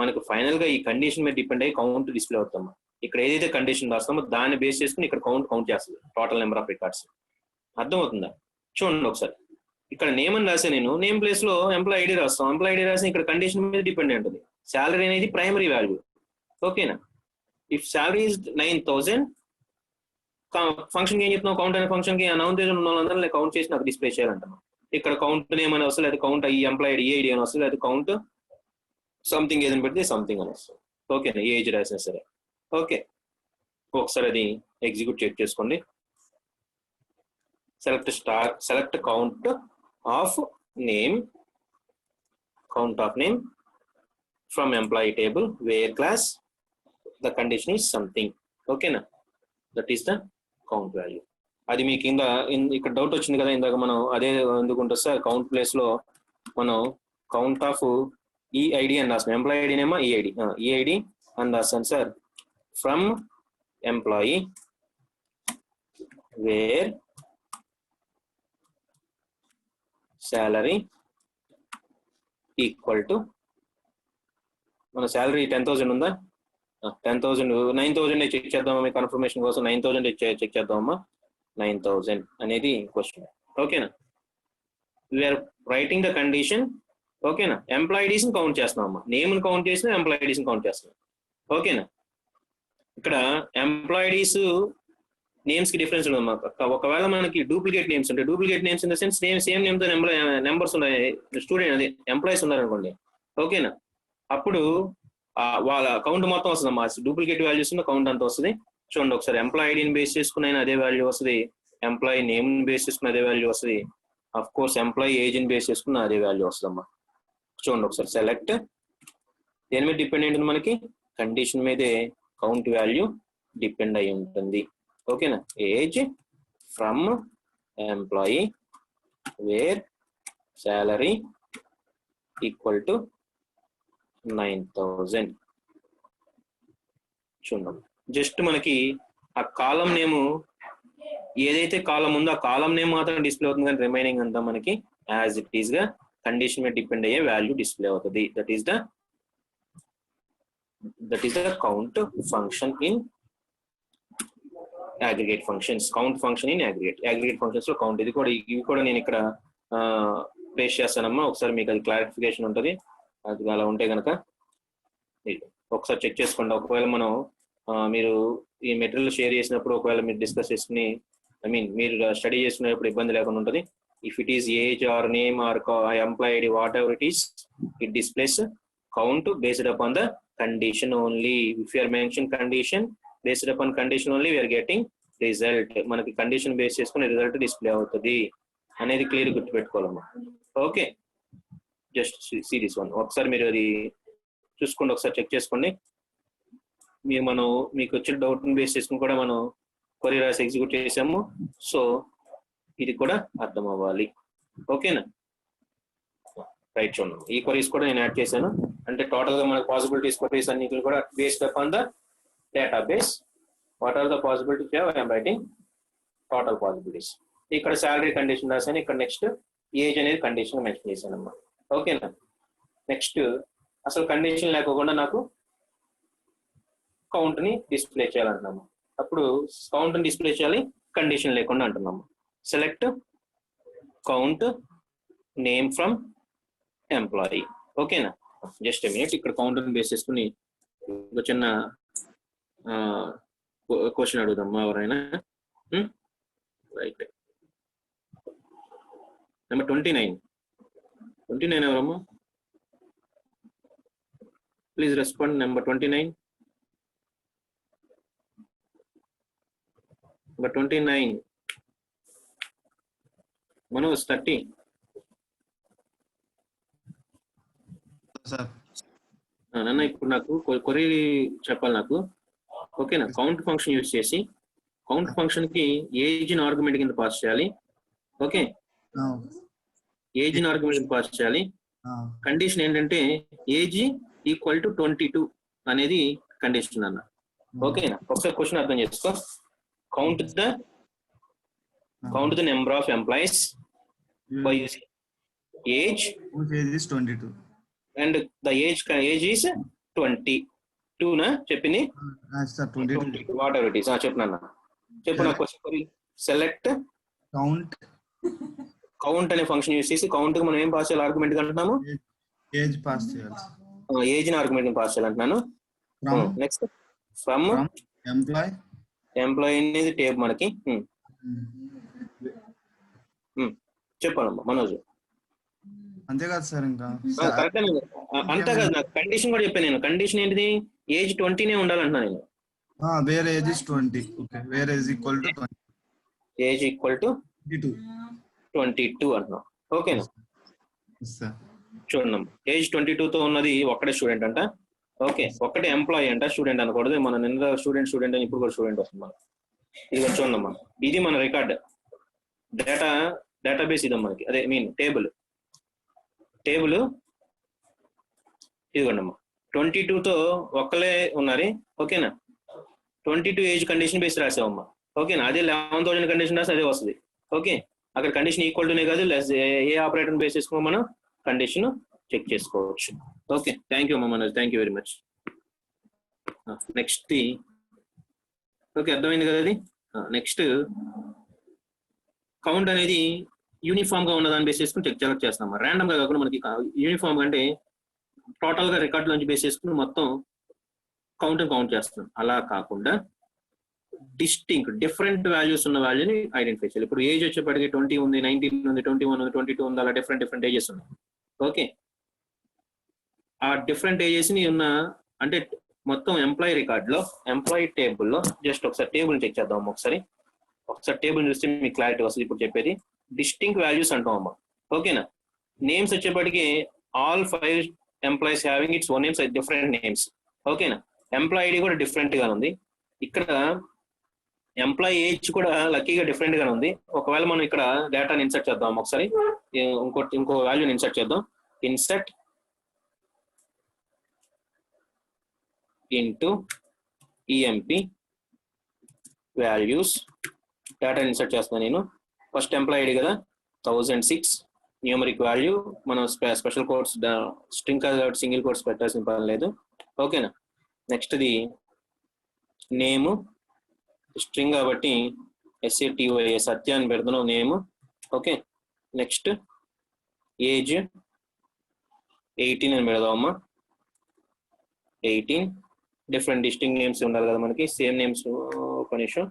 మనకు ఫైనల్ గా ఈ కండిషన్ మీద డిపెండ్ అయ్యి కౌంట్ డిస్ప్లే అవుతాము. ఇక్కడ ఏదైతే కండిషన్ రాస్తామో దాన్ని బేస్ చేసుకుని ఇక్కడ కౌంట్ చేస్తుంది టోటల్ నెంబర్ ఆఫ్ రికార్డ్స్. అర్థమవుతుందా? చూడండి ఒకసారి, ఇక్కడ నేమ్ అని రాసే నేను నేమ్ ప్లేస్ లో ఎంప్లాయీ ఐడి రాస్తాం. ఎంప్లాయీ ఐడి రాసి ఇక్కడ కండిషన్ మీద డిపెండ్ అయి ఉంటుంది. శాలరీ అనేది ప్రైమరీ వాల్యూ. ఓకేనా, ఇఫ్ శాలరీ ఇస్ 9000, ఫంక్షన్ ఏం చెప్తున్నాం, కౌంట్ అనే ఫంక్షన్ కి 9000 ఉన్న వాళ్ళందరూ కౌంట్ చేసి నాకు డిస్ప్లే చేయాలంటున్నాం. ఇక్కడ కౌంట్ నేమ్ అని వస్తుంది, లేదా కౌంట్ ఈ ఎంప్లాయీ ఐడి ఏఐడి అని వస్తుంది, లేదా కౌంట్ సంథింగ్ ఏదని పెడితే సంథింగ్ అని వస్తుంది. ఓకేనా, ఏజ్ రాసినా సరే. ఓకే, ఒకసారి అది ఎగ్జిక్యూట్ చెక్ చేసుకోండి. Select count of name from employee table where clause the condition is something. ఓకేనా, that is the count value. అది మీకు ఇక్కడ డౌట్ వచ్చింది కదా ఇందాక, మనం అదే ఎందుకుంటుంది సార్ కౌంట్ ప్లేస్ లో మనం కౌంట్ ఆఫ్ ఈఐడి అని రాస్తాం. ఎంప్లాయీ ఐడినేమో ఈఐడి అని రాస్తాను sir. From employee wear salary equal to మన శాలరీ 10,000 ఉందా, 10,000 9,000 చెక్ చేద్దామా కన్ఫర్మేషన్ కోసం, 9,000 చెక్ చేద్దామమ్మా. 9,000 అనేది క్వశ్చన్. ఓకేనా, వీఆర్ రైటింగ్ ద కండిషన్. ఓకేనా, ఎంప్లాయీస్ కౌంట్ చేస్తున్నామమ్మా, నేమ్ కౌంట్ చేసినా ఎంప్లాయీస్ కౌంట్ చేస్తున్నాం. ఓకేనా, ఇక్కడ ఎంప్లాయీస్ నేమ్స్ కి డిఫరెన్స్ ఉండదు. ఒకవేళ మనకి డూప్లికేట్ నేమ్స్ ఉంటాయి, duplicate names in the sense same name తో నెంబర్స్ ఉన్నాయి, స్టూడెంట్ అదే ఎంప్లాయీస్ ఉన్నారనుకోండి. ఓకేనా, అప్పుడు వాళ్ళ కౌంట్ మొత్తం వస్తుంది అమ్మా. డూప్లికేట్ వాల్యూస్ కౌంట్ అంతా వస్తుంది. చూడండి ఒకసారి, ఎంప్లాయీ ఐడిని బేస్ చేసుకుని అదే వాల్యూ వస్తుంది, ఎంప్లాయీ నేమ్ బేస్ చేసుకుని అదే వాల్యూ వస్తుంది, అఫ్ కోర్స్ ఎంప్లాయీ ఏజ్ ని బేస్ చేసుకుని అదే వాల్యూ వస్తుంది అమ్మా. చూడండి ఒకసారి, సెలెక్ట్ దేని మీద డిపెండ్ అయింది మనకి, కండిషన్ మీదే కౌంట్ వాల్యూ డిపెండ్ అయి ఉంటుంది. ఓకేనా, age from employee wear salary equal to 9,000. చూడండి, జస్ట్ మనకి ఆ కాలం నేమ్ ఏదైతే కాలం ఉందో ఆ కాలం నేమ్ మాత్రం డిస్ప్లే అవుతుంది, కానీ రిమైనింగ్ అంతా మనకి యాజ్ ఇట్ ఈస్ గా కండిషన్ మీద డిపెండ్ అయ్యే వాల్యూ డిస్ప్లే అవుతుంది. That is the count function in aggregate functions. Count function in aggregate functions లో కౌంట్. ఇవి కూడా నేను ఇక్కడ పేస్ట్ చేస్తానమ్మా. ఒకసారి మీకు అది క్లారిఫికేషన్ ఉంటుంది. అది అలా ఉంటే కనుక ఒకసారి చెక్ చేసుకోండి. ఒకవేళ మనం మీరు ఈ మెటీరియల్ షేర్ చేసినప్పుడు ఒకవేళ మీరు డిస్కస్ చేసుకుని మీరు స్టడీ చేసుకునేటప్పుడు ఇబ్బంది లేకుండా ఉంటుంది. If it is age or name or employee ID whatever it is, it displays count based upon the condition only. If you are mention condition based upon condition only we are getting result. మనకి condition base చేసుకుని result display అవుతుంది అనేది clear గుర్తుపెట్టుకోవాలమ్మా. Okay, just see this one. ఒకసారి మీరు అది చూసుకోండి, ఒకసారి చెక్ చేసుకోండి. మీకు వచ్చిన డౌట్ బేస్ చేసుకుని కూడా మనం క్వరీ రాసి ఎగ్జిక్యూట్ చేసాము. సో ఇది కూడా అర్థం అవ్వాలి. ఓకేనా, రైట్. చూడండి, ఈ క్వరీస్ కూడా నేను యాడ్ చేశాను. అంటే టోటల్ గా మనకు పాసిబిలిటీస్ క్వరీస్ అన్నింటిని కూడా based upon the database. What are the possibilities I'm writing total possibilities. ఇక్కడ శాలరీ కండిషన్ రాశాను, ఇక్కడ నెక్స్ట్ ఏజ్ అనేది కండిషన్ మెన్షన్ చేశాను అమ్మా. ఓకేనా, నెక్స్ట్ అసలు కండిషన్ లేకుండా నాకు కౌంట్ ని డిస్ప్లే చేయాలంటున్నాము. అప్పుడు కౌంట్ ని డిస్ప్లే చేయాలి కండిషన్ లేకుండా అంటున్నాము. Select count name from employee. ఓకేనా, జస్ట్ మినిట్. ఇక్కడ కౌంట్ ని బేస్ చేసుకుని ఒక చిన్న క్వశ్చన్ అడుగుదామ్మా ఎవరైనా. రైట్, నెంబర్ 29 ఎవరమ్మా? Please respond. Number 29. Number 29 Manoj 30. నాన్న ఇప్పుడు నాకు కొరీ చెప్పాలి నాకు. ఓకేనా, కౌంట్ ఫంక్షన్ యూజ్ చేసి కౌంట్ ఫంక్షన్ కి ఏజ్ ని ఆర్గ్యుమెంట్ కింద పాస్ చేయాలి. ఓకే, ఏజ్ ని ఆర్గ్యుమెంట్ కింద పాస్ చేయాలి. కండిషన్ ఏంటంటే ఏజ్ ఈక్వల్ టు 22 అనేది కండిషన్ అన్న. ఓకేనా, ఒకసారి క్వశ్చన్ అర్థం చేసుకో. Count the number of employees by using age is 22 and the age is 22 నా చెప్పింది. వాట్ ఎవర్ ఇట్ ఈస్ చెప్పినా చెప్పు నా క్వశ్చన్. సెలెక్ట్ కౌంట్ అనే ఫంక్షన్ యూజ్ చేసి కౌంట్ కి మనం ఏం పాస్ చేయాలి, ఆర్గ్యుమెంట్ అంటున్నాము. ఏజ్ పాస్ చేయాలి, ఏజ్ ని ఆర్గ్యుమెంట్ పాస్ చేయాలంటున్నాను. నెక్స్ట్ ఫ్రమ్ ఎంప్లాయీ అనేది టేబుల్ మనకి. చెప్పాలమ్మా మనోజ్. అంతే కదా సార్, ఇంకా కరెక్ట్ అంతే కదా. నాకు కండిషన్ కూడా చెప్పాను నేను. కండిషన్ ఏంటిది, ఏజ్ 20 ఉండాలంటున్నా నేను. Wear age is 20. Okay, wear age equal to 20. Age equal to 22 అంటున్నాం. ఓకేనా, చూడండి ఏజ్ 22 తో ఉన్నది ఒక్కడే స్టూడెంట్ అంట. ఓకే, ఒక్కటే ఎంప్లాయీ అంట, స్టూడెంట్ అనకూడదు. మన నిన్న స్టూడెంట్ అని ఇప్పుడు కూడా స్టూడెంట్ వస్తుంది మనకు. ఇది చూడమ్మా, ఇది మన రికార్డ్ డేటాబేస్ ఇదమ్మా మనకి, అదే మీన్ టేబుల్ ఇదిగోండమ్మా. 22తో ఒక్కలే ఉన్నారు, ఓకేనా. 22 ఏజ్ కండిషన్ బేస్ రాసామమ్మా, ఓకేనా. అదే 11,000 కండిషన్ రాసి అదే వస్తుంది, ఓకే. అక్కడ కండిషన్ ఈక్వల్ టునే కాదు, లెస్ ఏ ఆపరేటర్ బేస్ చేసుకుని మనం కండిషన్ చెక్ చేసుకోవచ్చు. ఓకే, థ్యాంక్ యూ అమ్మా Manoj, thank you very much. Next okay, అర్థమైంది కదా అది. నెక్స్ట్ కౌంట్ అనేది యూనిఫామ్ గా ఉన్న దాన్ని బేస్ చేసుకుని సెలెక్ట్ చేస్తాం. ర్యాండమ్ గా కాకుండా మనకి యూనిఫామ్ అంటే టోటల్ గా రికార్డ్ నుంచి బేస్ చేసుకుని మొత్తం కౌంట్ చేస్తున్నాం. అలా కాకుండా డిఫరెంట్ వాల్యూస్ ఉన్న వాల్యూని ఐడెంటిఫై చేయాలి. ఇప్పుడు ఏజ్ వచ్చేప్పటికి 20 ఉంది, 19 ఉంది, 21 ఉంది, 22 ఉంది, అలా డిఫరెంట్ ఏజెస్ ఉన్నాయి. ఓకే, ఆ డిఫరెంట్ ఏజెస్ ని ఉన్న అంటే మొత్తం ఎంప్లాయీ రికార్డ్ లో ఎంప్లాయీ టేబుల్లో జస్ట్ ఒకసారి టేబుల్ చెక్ చేద్దాం. ఒకసారి టేబుల్ చూస్తే మీకు క్లారిటీ వస్తుంది. ఇప్పుడు చెప్పేది డిస్టింక్ట్ వాల్యూస్ అంటాం అమ్మా, ఓకేనా. నేమ్స్ వచ్చేప్పటికి all 5 employees having its own names, different names, ఓకేనా. ఎంప్లాయీ ఐడి కూడా డిఫరెంట్ గా ఉంది. ఇక్కడ ఎంప్లాయీ ఏజ్ కూడా లక్కీగా డిఫరెంట్ గా ఉంది. ఒకవేళ మనం ఇక్కడ డేటాని ఇన్సర్ట్ చేద్దాం. ఒకసారి ఇంకో వాల్యూని ఇన్సర్ట్ చేద్దాం. Insert into EMP values, data insert చేస్తున్నాను నేను. ఫస్ట్ ఎంప్లాయీ ఐడి కదా 1006, న్యూమరిక్ వాల్యూ, మనం స్పెషల్ కోడ్స్ స్ట్రింగ్ కాబట్టి సింగిల్ కోడ్స్ పెట్టాల్సిన పని లేదు, ఓకేనా. నెక్స్ట్ది నేము, స్ట్రింగ్ కాబట్టి SATY సత్య అని పెడుతున్నాం నేమ్, ఓకే. నెక్స్ట్ ఏజ్ 18 అని పెడదామమ్మా, 18. డిఫరెంట్ డిస్టింగ్ నేమ్స్ ఉండాలి కదా మనకి, సేమ్ నేమ్స్. ఒక నిమిషం,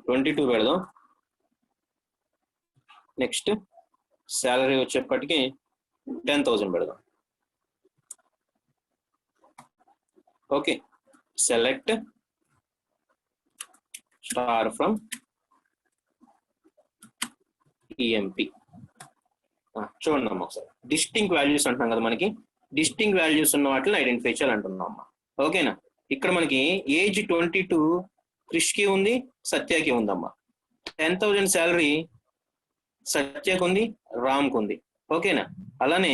22 పెడదాం. నెక్స్ట్ శాలరీ వచ్చేప్పటికి 10,000 పెడదాం, okay. Select star from EMP. చూడండి అమ్మా ఒకసారి, డిస్టింక్ట్ వాల్యూస్ అంటున్నాం కదా మనకి. డిస్టింక్ట్ వాల్యూస్ ఉన్న వాటిని ఐడెంటిఫై చేయాలంటున్నాం అమ్మా, ఓకేనా. ఇక్కడ మనకి ఏజ్ 22 క్రిష్కి ఉంది, సత్యకి ఉందమ్మా. 10,000 శాలరీ సత్యకు ఉంది, రామ్కి ఉంది, ఓకేనా. అలానే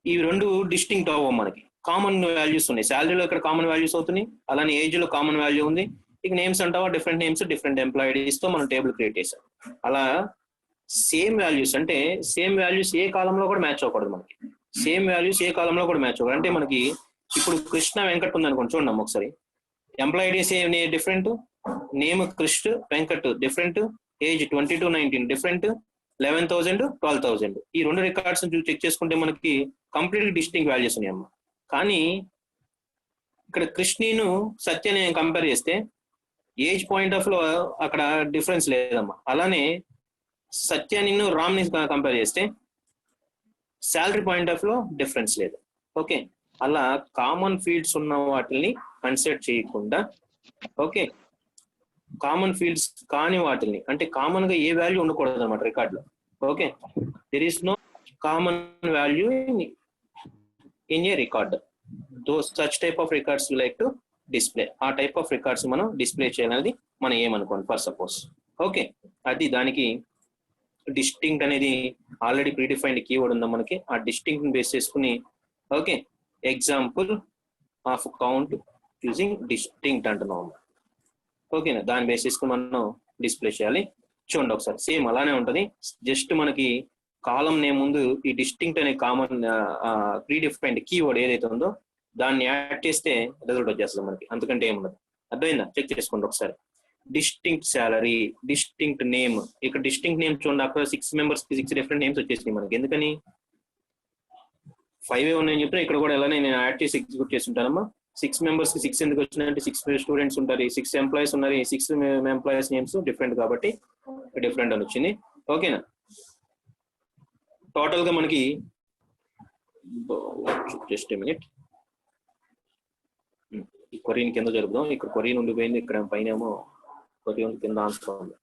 ఈ రెండు డిస్టింక్ట్ అవ్వవు మనకి, కామన్ వాల్యూస్ ఉన్నాయి. శాలరీలో ఇక్కడ కామన్ వాల్యూస్ అవుతున్నాయి, అలానే ఏజ్ లో కామన్ వాల్యూ ఉంది. ఇక నేమ్స్ అంటావా డిఫరెంట్ నేమ్స్, డిఫరెంట్ ఎంప్లాయీస్ తో మనం టేబుల్ క్రియేట్ చేసాం. అలా సేమ్ వాల్యూస్ అంటే సేమ్ వాల్యూస్ ఏ కాలంలో కూడా మ్యాచ్ అవ్వకూడదు మనకి. సేమ్ వాల్యూస్ ఏ కాలంలో కూడా మ్యాచ్ అవ్వకూడదు. అంటే మనకి ఇప్పుడు కృష్ణ వెంకట్ ఉంది అనుకోండి, చూడండి ఒకసారి. Employee ID different, name Krishna Venkat different, age 22-19 different, 11,000 12,000. ఈ రెండు రికార్డ్స్ చెక్ చేసుకుంటే మనకి కంప్లీట్ డిస్టింక్ట్ వాల్యూస్ ఉన్నాయమ్మా. కానీ ఇక్కడ కృష్ణను సత్యని కంపేర్ చేస్తే ఏజ్ పాయింట్ ఆఫ్ లో అక్కడ డిఫరెన్స్ లేదమ్మా. అలానే సత్యని రామ్ ని కంపేర్ చేస్తే శాలరీ పాయింట్ ఆఫ్ లో డిఫరెన్స్ లేదు, ఓకే. అలా కామన్ ఫీల్డ్స్ ఉన్న వాటిని కన్సిడర్ చేయకుండా, ఓకే, కామన్ ఫీల్డ్స్ కాని వాటిని అంటే కామన్ గా ఏ వాల్యూ ఉండకూడదు అనమాట రికార్డ్ లో, okay. There is no common value in a record. Those such type of records you like to display. ఆ టైప్ ఆఫ్ రికార్డ్స్ మనం డిస్ప్లే చేయాలనేది మనం ఏమనుకోండి ఫర్ సపోజ్, ఓకే. అది దానికి డిస్టింక్ట్ అనేది ఆల్రెడీ ప్రీడిఫైన్డ్ కీవర్డ్ ఉందా మనకి. ఆ డిస్టింక్ట్ బేస్ చేసుకుని, okay, example of count using distinct అంటున్నాం, ఓకేనా. దాని బేస్ చేసుకుని మనం డిస్ప్లే చేయాలి. చూడండి ఒకసారి, సేమ్ అలానే ఉంటుంది. జస్ట్ మనకి కాలం నేమ్ ముందు ఈ డిస్టింక్ట్ అనే కామన్ ప్రీడిఫైన్డ్ కీవర్డ్ ఏదైతే ఉందో దాన్ని యాడ్ చేస్తే రిజల్ట్ వచ్చేస్తుంది మనకి, అంతకంటే ఏముండదు. అర్థమైందా? చెక్ చేసుకోండి ఒకసారి. Distinct salary, distinct name. ఇక్కడ డిస్టింక్ట్ నేమ్ చూడండి, అక్కడ 6 మెంబర్స్ కి 6 డిఫరెంట్ నేమ్స్ వచ్చేసినాయి మనకి. ఎందుకని 5 ఉన్నాయని చెప్తే ఇక్కడ కూడా ఎలానే నేను యాడ్ చేసి ఎగ్జిక్యూట్ చేసి ఉంటానమ్మా. 6 మెంబర్స్ కి 6 ఎందుకు వచ్చినాయంటే 6 స్టూడెంట్స్ ఉంటారు, 6 ఎంప్లాయీస్ ఉన్నారు, 6 ఎంప్లాయీస్ నేమ్స్ డిఫరెంట్ కాబట్టి డిఫరెంట్ అని వచ్చింది, ఓకేనా. టోటల్ గా మనకి జస్ట్ మినిట్, ఈ కొరియన్ కింద జరుపుదాం. ఇక్కడ కొరియన్ ఉండిపోయింది, ఇక్కడ పైన ఏమో కొరియన్ కింద ఆన్సర్ ఉంది.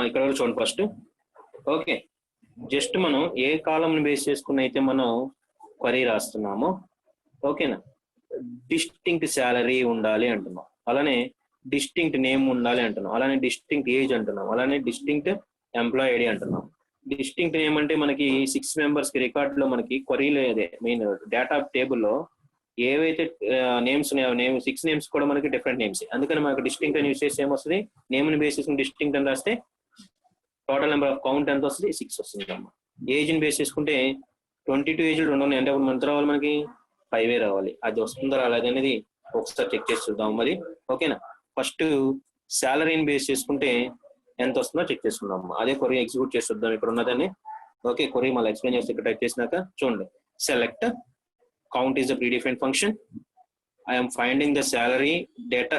ఇక్కడ చూడండి ఫస్ట్, ఓకే. జస్ట్ మనం ఏ కాలం బేస్ చేసుకుని అయితే మనం క్వరీ రాస్తున్నామో, ఓకేనా, డిస్టింక్ట్ శాలరీ ఉండాలి అంటున్నాం, అలానే డిస్టింక్ట్ నేమ్ ఉండాలి అంటున్నాం, అలానే డిస్టింక్ట్ ఏజ్ అంటున్నాం, అలానే డిస్టింక్ట్ ఎంప్లాయ్ ఐడి అంటున్నాం. డిస్టింక్ట్ నేమ్ అంటే మనకి 6 మెంబర్స్ కి రికార్డ్ లో మనకి క్వరీలో అదే మెయిన్ డేటా టేబుల్లో ఏవైతే నేమ్స్ నేమ్ 6 నేమ్స్ కూడా మనకి డిఫరెంట్ నేమ్స్, అందుకని మనకి డిస్టింక్ట్ అని యూస్ చేస్తే ఏమొస్తుంది, నేమ్ ని బేస్ చేసుకుని డిస్టింక్ట్ అని రాస్తే టోటల్ నెంబర్ ఆఫ్ కౌంట్ ఎంత వస్తుంది, 6 వస్తుంది అమ్మా. ఏజ్ ని బేస్ చేసుకుంటే 22 ఏజ్ 2 ఉన్నాయి అంటే అప్పుడు మంత్ రావాలి మనకి 5 రావాలి, అది వస్తుందా రాలేదు అనేది ఒకసారి చెక్ చేసి చూద్దాం మరి. ఓకేనా, ఫస్ట్ శాలరీని బేస్ చేసుకుంటే ఎంత వస్తుందో చెక్ చేసుకుందాం అమ్మా. అదే కొరీ ఎగ్జిక్యూట్ చేసి చూద్దాం ఇక్కడ ఉన్నదాన్ని. ఓకే, కొరీ మళ్ళీ ఎక్స్ప్లెయిన్ చేస్తే ఇక్కడ టైప్ చేసినాక చూడండి, select count is a predefined function. I am finding the salary data,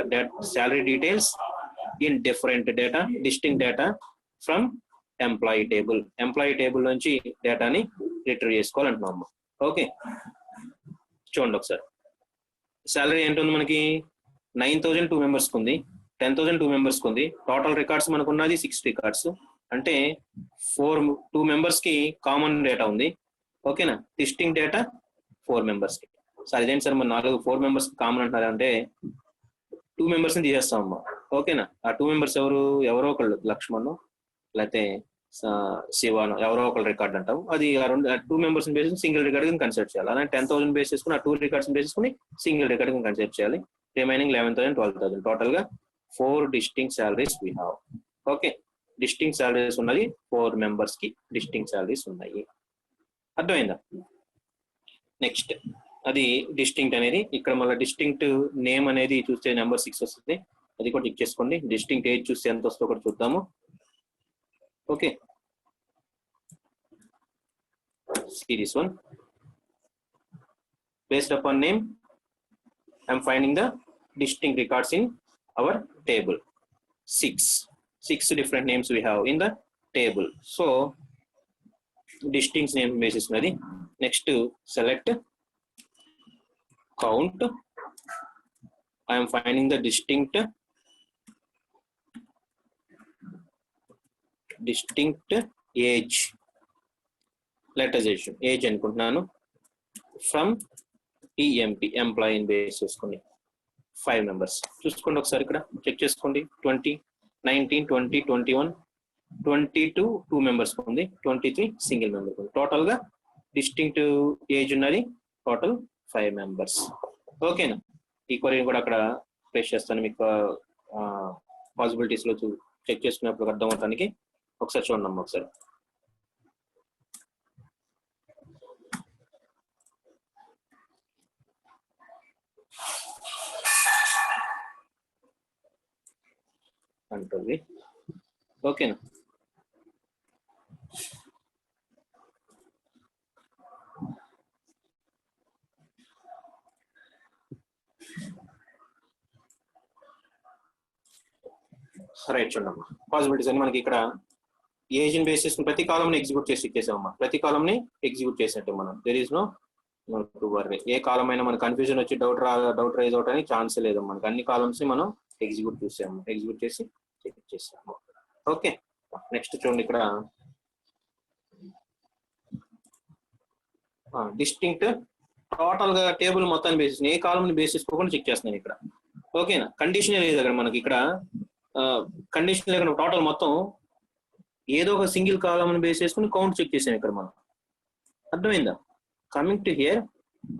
salary details in different data, distinct data from employee table. Employee table నుంచి డేటాని రిట్రీవ్ చేసుకోవాలంటున్నాం. ఓకే, చూడండి ఒకసారి శాలరీ ఏంటుంది మనకి 9,000 2 మెంబర్స్ ఉంది, 10,000 2 మెంబర్స్ ఉంది. టోటల్ రికార్డ్స్ మనకు ఉన్నది 6 records, అంటే 2 మెంబర్స్ కి కామన్ డేటా ఉంది. ఓకేనా, డిస్టింక్ట్ డేటా 4 మెంబర్స్ కి. సార్ ఇదేంటి సార్ మరి 4 మెంబర్స్ కామన్ అంటారు అంటే 2 మెంబర్స్ ని తీసేస్తామమ్మా. ఓకేనా, ఆ 2 మెంబర్స్ ఎవరో ఒకళ్ళు లక్ష్మణ్ లేకపోతే శివాను ఎవరో ఒకళ్ళు రికార్డ్ అంటాం, అది 2 మెంబర్స్ బేస్ సింగిల్ రికార్డ్ కింద కన్సిడర్ చేయాలి. అలానే 10,000 బేస్ చేసుకుని ఆ 2 రికార్డ్స్ బేస్ చేసుకుని సింగిల్ రికార్డ్ కింద కన్సిడర్ చేయాలి. రిమైనింగ్ 11,000 12,000 టోటల్ గా 4 distinct salaries we have. Okay, distinct salaries ఉన్నది 4 మెంబర్స్ కి డిస్టింక్ట్ సాలరీస్ ఉన్నాయి. అర్థమైందా? నెక్స్ట్ అది డిస్టింక్ట్ అనేది ఇక్కడ మళ్ళీ డిస్టింక్ట్ నేమ్ అనేది చూస్తే నెంబర్ 6 వస్తుంది, అది కూడా చెక్ చేసుకోండి. డిస్టింక్ట్ ఏజ్ చూస్తే ఎంత వస్తుందో కూడా చూద్దాము. Okay, see this one, based upon name I am finding the distinct records in our table. 6 different names we have in the table, so distinct name basis nadi. Next select count, I am finding the distinct age, లెటరైజేషన్ age అనుకుంటున్నాను, from EMP employee base చేసుకుని 5 members. చూసుకోండి ఒకసారి ఇక్కడ check చేసుకోండి, 20 19 20 21 22 2 members ఉంది, 23 single member ఉంది. Total గా డిస్టింక్ట్ ఏజ్ ఉన్నది టోటల్ 5 మెంబర్స్. ఓకేనా, ఈ క్వరీని కూడా అక్కడ ప్లేస్ చేస్తాను మీకు పాసిబిలిటీస్ లో చెక్ చేసుకున్నప్పుడు అర్థం అవడానికి. ఒకసారి చూడండి ఒకసారి. అంటుంది ఓకేనా, రైట్. చూడమ్మా పాసిబిలిటీస్ అని మనకి ఇక్కడ ఏజ్ ని బేస్ చేసుకుని ప్రతి కాలం ని ఎగ్జిక్యూట్ చేసి ఇచ్చేసామమ్మా. ప్రతి కాలం ని ఎగ్జిక్యూట్ చేసినట్టు మనం there is no to worry. ఏ కాలం అయినా మన కన్ఫ్యూజన్ వచ్చి డౌట్ రైజ్ అవడానికి ఛాన్స్ లేదు. మనకి అన్ని కాలమ్స్ ని మనం ఎగ్జిక్యూట్ చేసాము, ఎగ్జిక్యూట్ చేసి చెక్ చేసాము. ఓకే, నెక్స్ట్ చూడండి ఇక్కడ డిస్టింక్ట్ టోటల్ గా టేబుల్ మొత్తాన్ని బేసిస్ ఏ కాలం ని బేస్ చేసుకోకుండా చెక్ చేస్తున్నాను ఇక్కడ. ఓకేనా, కండిషన్ లేదు అక్కడ మనకి, ఇక్కడ కండిషన్ లేకుండా టోటల్ మొత్తం ఏదో ఒక సింగిల్ కాలం ని బేస్ చేసుకుని కౌంట్ చెక్ చేసాను ఇక్కడ మనం. అర్థమైందా? Coming to here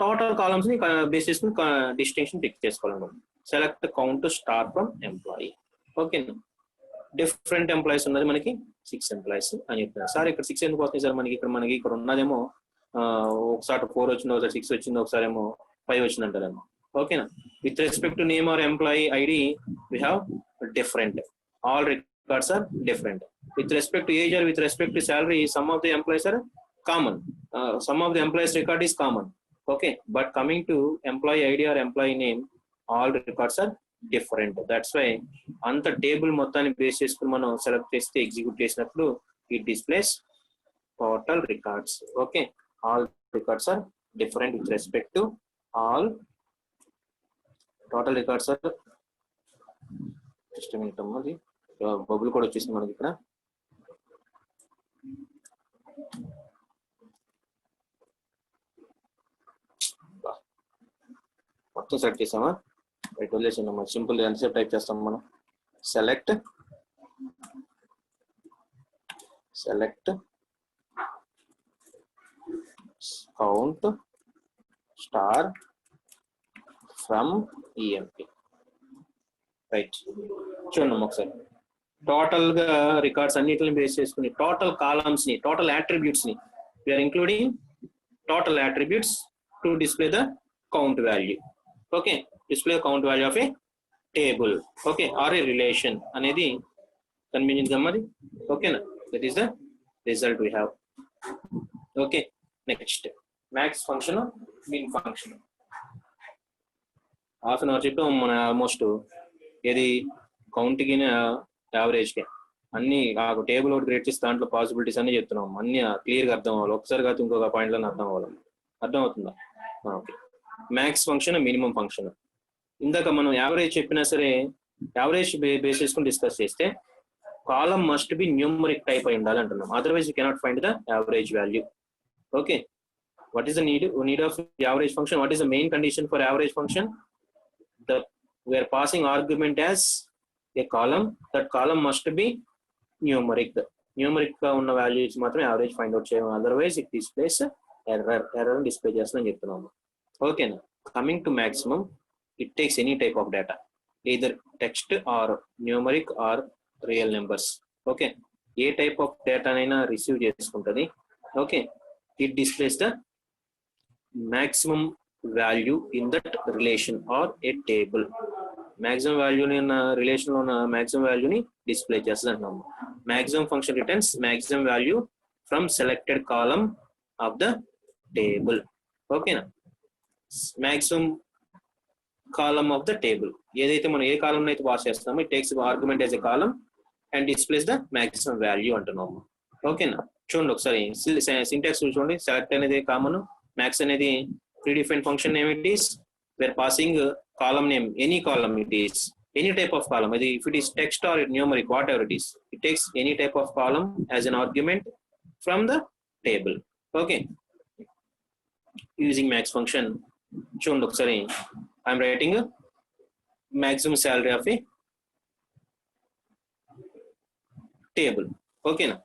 total columns ని బేస్ చేసుకుని డిస్టింక్షన్ చెక్ చేసుకోవాలనుకుంటున్నాం. Select count star from employee. ఓకేనా, డిఫరెంట్ ఎంప్లాయీస్ ఉన్నది మనకి 6 ఎంప్లాయీస్ అని చెప్తున్నారు. సార్ ఇక్కడ 6 ఎందుకు వస్తుంది సార్ మనకి? ఇక్కడ ఉన్నదేమో ఒకసారి 4 వచ్చింది, ఒకసారి 6 వచ్చింది, ఒకసారి ఏమో 5 వచ్చింది అంటారేమో. ఓకేనా, with respect to name or employee ID we have different, all records are different. With respect to age or with respect to salary, some of the employees are common, some of the employees record is common. Okay, but coming to employee ID or employee name, all records are different. That's why అంత table మొత్తాన్ని base చేసుకుని మనం select చేస్తే execute చేసినప్పుడు it displays total records. Okay, all records are different with respect to all total records are. Just minute అమ్మా, అది bubble కూడా వచ్చేసింది మనకి ఇక్కడ. మొత్తం సెలెక్ట్ చేసామా? రైట్, వదిలేసాం. సింపుల్ ఎంతసేపు టైప్ చేస్తాం మనం? Select count star from EMP. Right, చూడండి ఒకసారి. టోటల్ గా రికార్డ్స్ అన్నిటిని బేస్ చేసుకుని టోటల్ కాలమ్స్ ని, టోటల్ అట్రిబ్యూట్స్ ని we're including total attributes to display the count value. Okay, display count value of a table, okay, or a relation అనేది కనిపించింది మరి. ఓకేనా, that is the result we have. Okay, next max function, min function. Half an hour చెప్పాం మన almost. ఏది కౌంట్కి యావరేజ్కి అన్ని table ఒకటి create చేసి దాంట్లో పాసిబిలిటీస్ అన్ని చెప్తున్నాం. అన్ని క్లియర్గా అర్థం అవ్వాలి. ఒకసారి కాదు ఇంకొక పాయింట్లో అర్థం అవ్వాలి. అర్థం అవుతుందా? Okay, max function, minimum function. ఇందాక మనం యావరేజ్ చెప్పినా సరే, యావరేజ్ బేస్ చేసుకుని డిస్కస్ చేస్తే కాలం మస్ట్ బి న్యూమరిక్ టైప్ అయి ఉండాలి అంటున్నాం. Otherwise you cannot find the average value. Okay, what is the need of the average function? What is the main condition for average function? We are passing argument as a column. That column must be numeric. Numeric గా ఉన్న values మాత్రమే average find out చేయాలి. Otherwise it displays error display చేస్తుందని చెప్తున్నాము. ఓకేనా, coming to maximum, it takes any type of data, either text or numeric or real numbers. Okay, ఏ type of డేటానైనా receive చేసుకుంటుంది. Okay, it displays the maximum value in that relation or a table. Maximum value in relation లో ఉన్న maximum value ని display చేస్తుంది అంటున్నాము. Maximum function returns maximum value from selected column of the table. ఓకేనా, maximum column of the table, ఏదైతే మనం ఏ కాలం అయితే pass చేస్తామో it takes argument as a column and displays the maximum value అంటున్నాము. ఓకేనా, చూడండి ఒకసారి సింటాక్స్ చూడండి. సెలెక్ట్ అనేది కామన్, max అనేది predefined function name it is. We are passing column name, any column it is, any type of column. If it is text or numeric, whatever it is, it takes any type of column as an argument from the table. Okay, using max function. చూడండి ఒకసారి, I'm writing a maximum salary of a table. Okay na,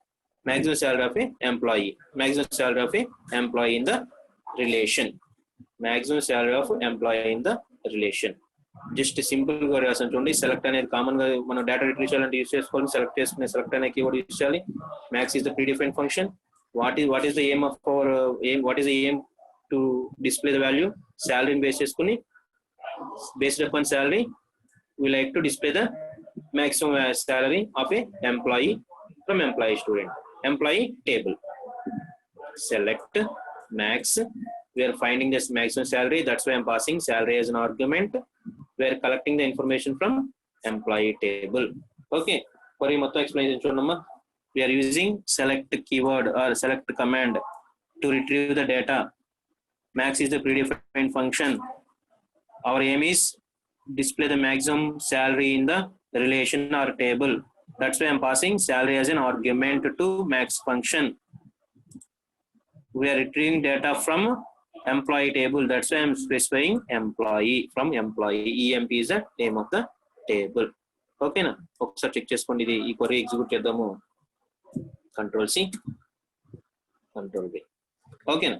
maximum salary of a employee, maximum salary of a employee in the relation, maximum salary of employee in the relation. Just simple గా రాసాను చూడండి. Select అనేది common గా మనం data retrieve చేయాలంటే use చేసుకోవాలి. Select చేసుకునే select అనే కీవర్డ్ యూస్ చేయాలి. Max is the predefined function. What is the aim of our what is the aim to display the value? శాలరీని బేస్ చేసుకుని, based upon salary we like to display the maximum salary of a employee from employee student, employee table. Select max, we are finding this maximum salary, that's why I'm passing salary as an argument. We are collecting the information from employee table. Okay, for మొత్తం explanation చూడమ్మా. We are using select keyword or select command to retrieve the data. Max is the predefined function. Our aim is display the maximum salary in the relation or table. That's why I'm passing salary as an argument to max function. We are retrieving data from employee table. That's why I'm specifying employee from employee. EMP is the name of the table. Okay na, ఒకసారి check చేసుకోండి. ఇది ఈ query execute చేద్దాము. Control C, control B. ఓకేనా,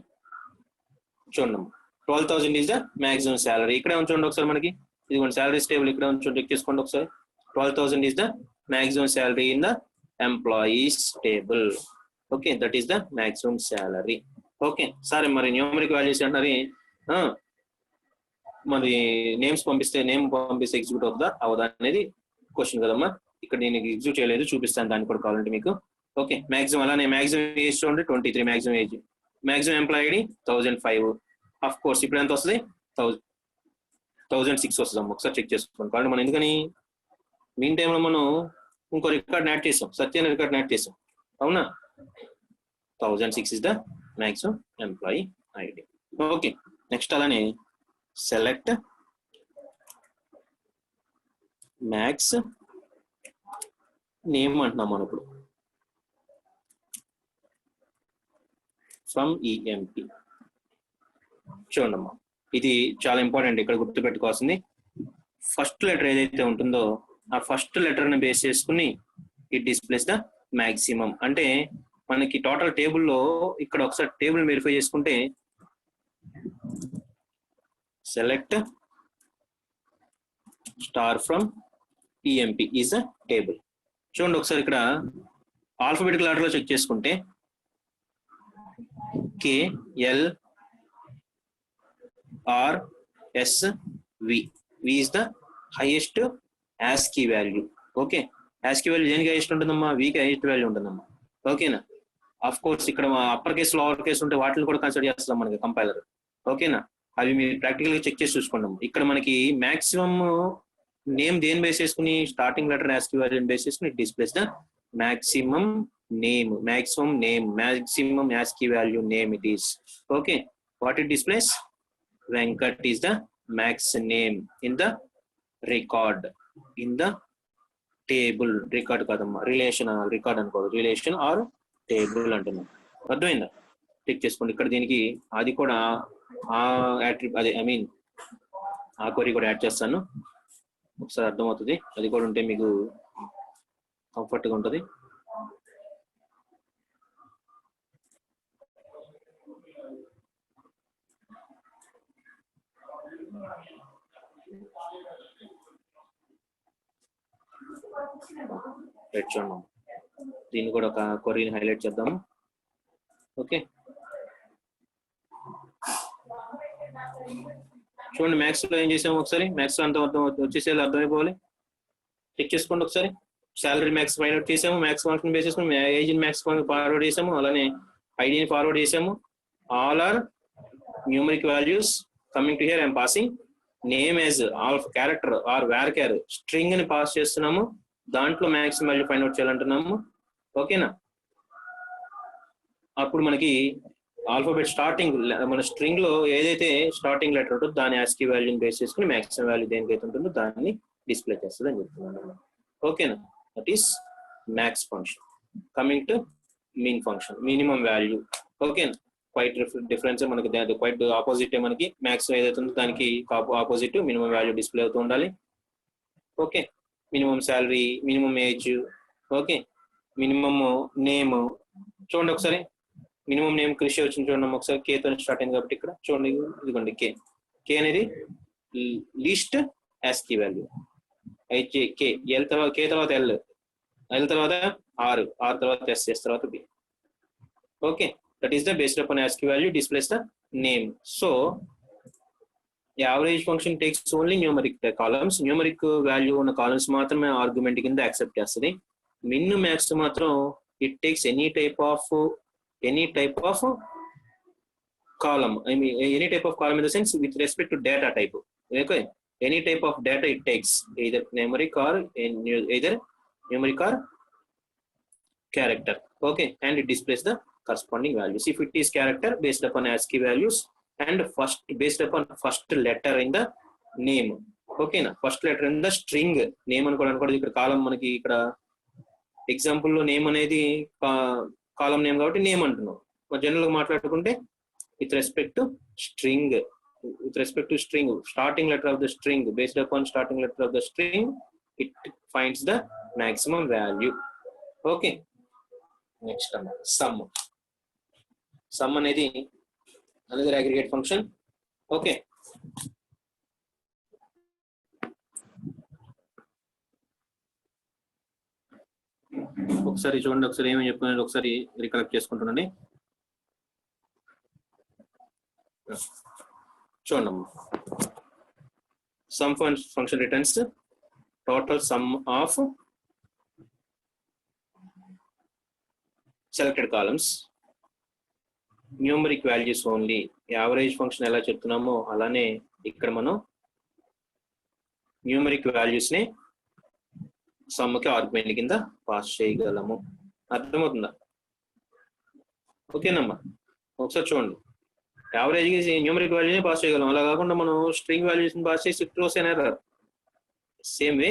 చూడండి 12,000 is the maximum salary. ఇక్కడే ఉంచండి ఒకసారి. మనకి ఇదిగోండి సాలరీస్ టేబుల్ ఇక్కడే ఉంచండి. చెక్ చేసుకోండి ఒకసారి. 12,000 is the maximum salary in the employees table. Okay, that is the maximum salary. Okay, సరే మరి న్యూమరిక్ వాల్యూస్ అంటారు. మరి నేమ్స్ పంపిస్తే ఎగ్జిక్యూట్ అవుతుందా అవదా అనేది క్వశ్చన్ కదమ్మా. ఇక్కడ నేను ఎగ్జిక్యూట్ చేయలేదు, చూపిస్తాను దాన్ని కూడా కావాలంటే మీకు. ఓకే, మాక్సిమం అలానే మాక్సిమం ఏజ్ చూడండి 23 maximum age. Maximum employee ID 1005. Of course ఇప్పుడు ఎంత వస్తుంది? 1006 వస్తుంది అమ్మ. ఒకసారి చెక్ చేసుకోండి. కాబట్టి మనం ఎందుకని మీన్ టైంలో మనం ఇంకో రికార్డ్ యాడ్ చేసాం, సత్యాన్ని రికార్డ్ యాడ్ చేసాం, అవునా? 1006 is the maximum employee ID. Okay, next అలానే సెలెక్ట్ మ్యాక్స్ నేమ్ అంటున్నాం మనం ఇప్పుడు ఫ్రమ్ ఈఎంపి. చూడమ్మా, ఇది చాలా ఇంపార్టెంట్, ఇక్కడ గుర్తుపెట్టుకోవాల్సింది. ఫస్ట్ లెటర్ ఏదైతే ఉంటుందో ఆ ఫస్ట్ లెటర్ ని బేస్ చేసుకుని ఇట్ డిస్ప్లేస్ ద మాక్సిమం. అంటే మనకి టోటల్ టేబుల్లో ఇక్కడ ఒకసారి టేబుల్ వెరిఫై చేసుకుంటే select star from EMP is a table. చూడండి ఒకసారి ఇక్కడ ఆల్ఫాబెటికల్ ఆర్డర్ లో చెక్ చేసుకుంటే KLRSV is the highest ASCII value. Okay, ASCII value దేనికి హైయెస్ట్ ఉంటుందమ్మా? వీకి హైయెస్ట్ వాల్యూ ఉంటుందమ్మా. ఓకేనా? ఆఫ్ కోర్స్ ఇక్కడ అప్పర్ కేసు లోవర్ కేసు ఉంటే వాటిని కూడా కన్సిడర్ చేస్తాం మనకి కంపైలర్. ఓకేనా? అవి మీరు ప్రాక్టికల్ గా చెక్ చేసి చూసుకున్నాం. ఇక్కడ మనకి మాక్సిమం నేమ్ దేని బేస్ చేసుకుని, starting letter ASCII value base చేసుకుని displays the maximum name, maximum ASCII value name it is. Okay, what it displays? Venkat is the max name in the record, in the table. Record kadamma, relation record ankodu, relation or table antunna. అర్థమైందా? Check చేసుకోండి. ఇక్కడ దీనికి అది కూడా ఆ attribute అదే I mean ఆ query కూడా యాడ్ చేస్తాను, ఒకసారి అర్థమవుతుంది. అది కూడా ఉంటే మీకు కంఫర్ట్ గా ఉంటుంది. చూడండి, దీన్ని కూడా ఒక క్వరీని హైలైట్ చేద్దాము. ఓకే, చూడండి మ్యాథ్స్ లో ఏం చేసాము ఒకసారి. మ్యాథ్స్ లో అంత అర్థం వచ్చేసేది అర్థమైపోవాలి. చెక్ చేసుకోండి ఒకసారి. శాలరీ మ్యాక్స్ ఫైండ్ అవుట్ చేసాము, మ్యాక్స్ ఫంక్షన్ బేస్ చేసుకుని ఏజ్ మ్యాక్స్ ఫార్వర్డ్ చేసాము, అలానే ఐడిని ఫార్వర్డ్ చేసాము. All are numeric values coming to here. I'm passing name as all character or where string ని పాస్ చేస్తున్నాము. దాంట్లో మ్యాక్సిమం వాల్యూ ఫైండ్ అవుట్ చేయాలంటున్నాము. ఓకేనా? అప్పుడు మనకి ఆల్ఫాబెట్ స్టార్టింగ్ మన స్ట్రింగ్ లో ఏదైతే స్టార్టింగ్ లెటర్ ఉంటుందో దాని ASCII వాల్యూని బేస్ చేసుకుని మ్యాక్సిమం వాల్యూ దేనికైతే ఉంటుందో దాన్ని డిస్ప్లే చేస్తుంది అని చెప్తున్నాను. ఓకేనా? That is max function. Coming to mean function, minimum value. ఓకేనా? క్వైట్ డిఫరెన్స్ మనకి క్వైట్ ఆపోజిట్ మనకి మ్యాక్స్ ఏదైతే ఉందో దానికి ఆపోజిట్ మినిమం వాల్యూ డిస్ప్లే అవుతూ ఉండాలి. Okay, minimum salary, minimum age. Okay, minimum name. చూడండి ఒకసారి మినిమం నేమ్ కృషి వచ్చింది చూడండి ఒకసారి. K తో స్టార్ట్ అయింది కాబట్టి ఇక్కడ చూడండి, ఇదిగోండి K అనేది లీస్ట్ ASCII వాల్యూ. అయితే L తర్వాత K తర్వాత L తర్వాత R తర్వాత S తర్వాత B. Okay, that is the based upon ASCII value displays the name. So the average function takes only numeric columns. Numeric value ఉన్న columns మాత్రమే argument కింద accept చేస్తుంది. మిన్ మ్యాక్స్ మాత్రం it takes any type of column. I mean any type of column in the sense with respect to data type. Okay, any type of data it takes, either numeric or character. Okay, and it displays the corresponding values. If it is character, based upon ASCII values, and based upon first letter in the name. Okay na, first letter in the string name అనుకోవడానికి ఇక్కడ కాలం మనకి ఇక్కడ example లో name అనేది కాలం name కాబట్టి name అంటున్నాం. General గా మాట్లాడుకుంటే with respect to string, starting letter of the string, based upon starting letter of the string it finds the maximum value. Okay, next sum అనేది another aggregate function. Okay, ఒకసారి చూడండి, ఒకసారి ఏమని చెప్తున్నాను ఒకసారి రికలెక్ట్ చేసుకుంటున్నాను. చూడండి, sum function returns total sum of selected columns, numeric values only. Average function ఎలా చెప్తున్నామో అలానే ఇక్కడ మనం న్యూమరిక్ వాల్యూస్ ని సమ్ కి ఆర్గ్యుమెంట్ కింద పాస్ చేయగలము. అర్థమవుతుందా? ఓకేనమ్మా, ఒకసారి చూడండి. యావరేజ్ న్యూమరిక్ వాల్యూని పాస్ చేయగలం, అలా కాకుండా మనం స్ట్రింగ్ వాల్యూస్ ని పాస్ చేసి క్లోజ్ అయిన error. Same way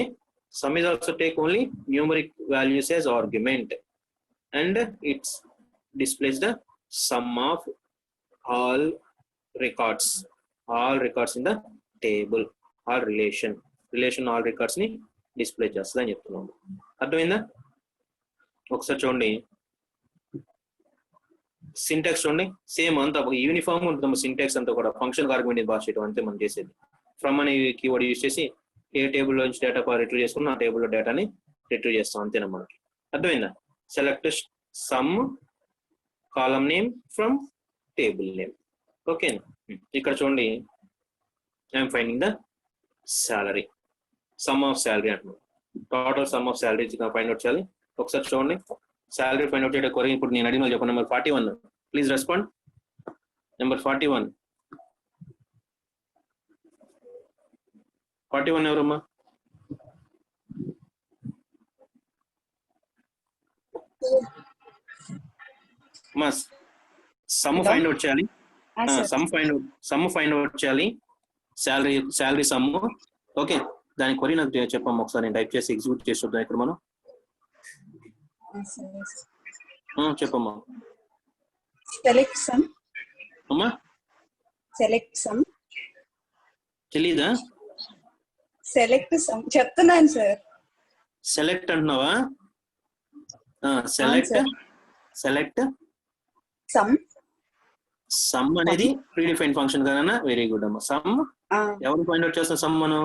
some is also take only numeric values as argument and it displays the sum of all records, all records in the table all relation all records ని display చేస్తుంది అని చెప్తున్నాం. అర్థమైందా? ఒకసారి చూడండి syntax చూడండి, same అంతా uniform ఉంటుంది సింటాక్స్ అంతా కూడా. ఫంక్షన్ ఆర్గ్యుమెంట్ పాస్ చేయడం అంతే మనం చేసేది. ఫ్రమ్ అనే కీవర్డ్ యూజ్ చేసి ఏ టేబుల్లో నుంచి డేటా రిట్రీవ్ చేసుకున్నా ఆ టేబుల్లో డేటాని రిట్రీవ్ చేస్తాం అంతేనా మనకి. అర్థమైందా? Select sum column name from table name. ఓకేనా? ఇక్కడ చూడండి I'm finding the salary, sum of salary అంటున్నాం. Total sum of salary find out చేయాలి. ఒకసారి చూడండి సాలరీ ఫైండ్ అవుట్ చేయడం కొరకు ఇప్పుడు నేను అడిగిన చెప్పండి. Number 41 please respond. నెంబర్ 41 ఎవరమ్మా? సమ్ ఫైండ్ అవుట్ చేయాలి. సమ్ ఫైండ్ అవుట్ చేయాలి. Salary some. ఓకే, దాని కొరి నాకు చెప్పమ్మా ఒకసారి. నేను టైప్ చేసి ఎగ్జిక్యూట్ చేసి చూద్దాం ఇక్కడ మనం. చెప్పమ్మా. Select sum. అమ్మా సెలెక్ట్ సమ్ తెలీదా? సెలెక్ట్ సమ్ చెప్తున్నాను సార్. సెలెక్ట్ అంటున్నావా? సెలెక్ట్ సమ్ అనేది ప్రీడిఫైన్ ఫంక్షన్ కదా. వెరీ గుడ్ అమ్మా. సమ్ ఎవరు ఫైండ్ అవుట్ చేస్తాం? సమ్ మనం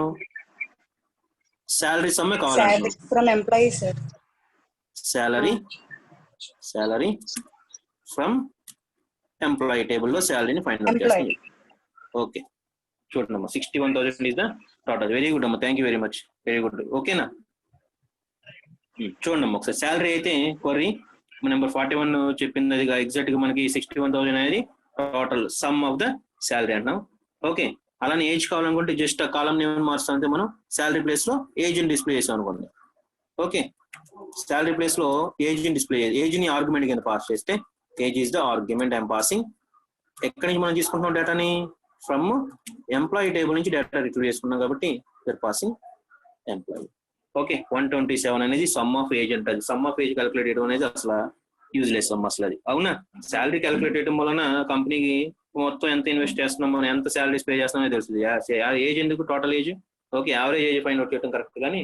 శాలరీ సమ్మే కావాలి. From employee sir. Salary from employee టేబుల్లో శాలరీని ఫైండ్ అవుట్ చేస్తాం. ఓకే చూడండి అమ్మా 61,000 is the total. Very good అమ్మా, thank you very much, very good. ఓకేనా? చూడండి అమ్మా ఒకసారి శాలరీ అయితే కొర్రీ నెంబర్ 41 చెప్పింది అది ఎగ్జాక్ట్ గా మనకి 61,000 అనేది total sum of the salary అంటున్నాం. ఓకే, అలానే ఏజ్ కావాలనుకుంటే జస్ట్ ఆ కాలం నేమ్ మార్చాం అంతే. మనం శాలరీ ప్లేస్ లో ఏజ్ ని డిస్ప్లే చేసాం అనుకోండి. ఓకే, శాలరీ ప్లేస్ లో ఏజ్ ని డిస్ప్లే, ఏజ్ ని ఆర్గ్యుమెంట్ కింద పాస్ చేస్తే age is the argument I'm passing. ఎక్కడి నుంచి మనం తీసుకుంటున్నాం డేటాని? ఫ్రమ్ ఎంప్లాయీ టేబుల్ నుంచి డేటా రిట్రీవ్ చేసుకున్నాం కాబట్టి యూఆర్ పాసింగ్ ఎంప్లాయీ. ఓకే, 127 అనేది సమ్ ఆఫ్ ఏజ్ అంటది. సమ్ ఆఫ్ ఏజ్ క్యాలిక్యులేట్ చేయడం అనేది అసలు యూజ్లెస్ సమ్ అసలు అది. అవునా? శాలరీ క్యాలిక్యులేట్ చేయడం వలన కంపెనీకి మొత్తం ఎంత ఇన్వెస్ట్ చేస్తున్నాం, మనం ఎంత శాలరీస్ పే చేస్తున్నామో తెలుస్తుంది. ఏజ్ ఎందుకు? Total age. Okay, average age find out చేయడం కరెక్ట్, కానీ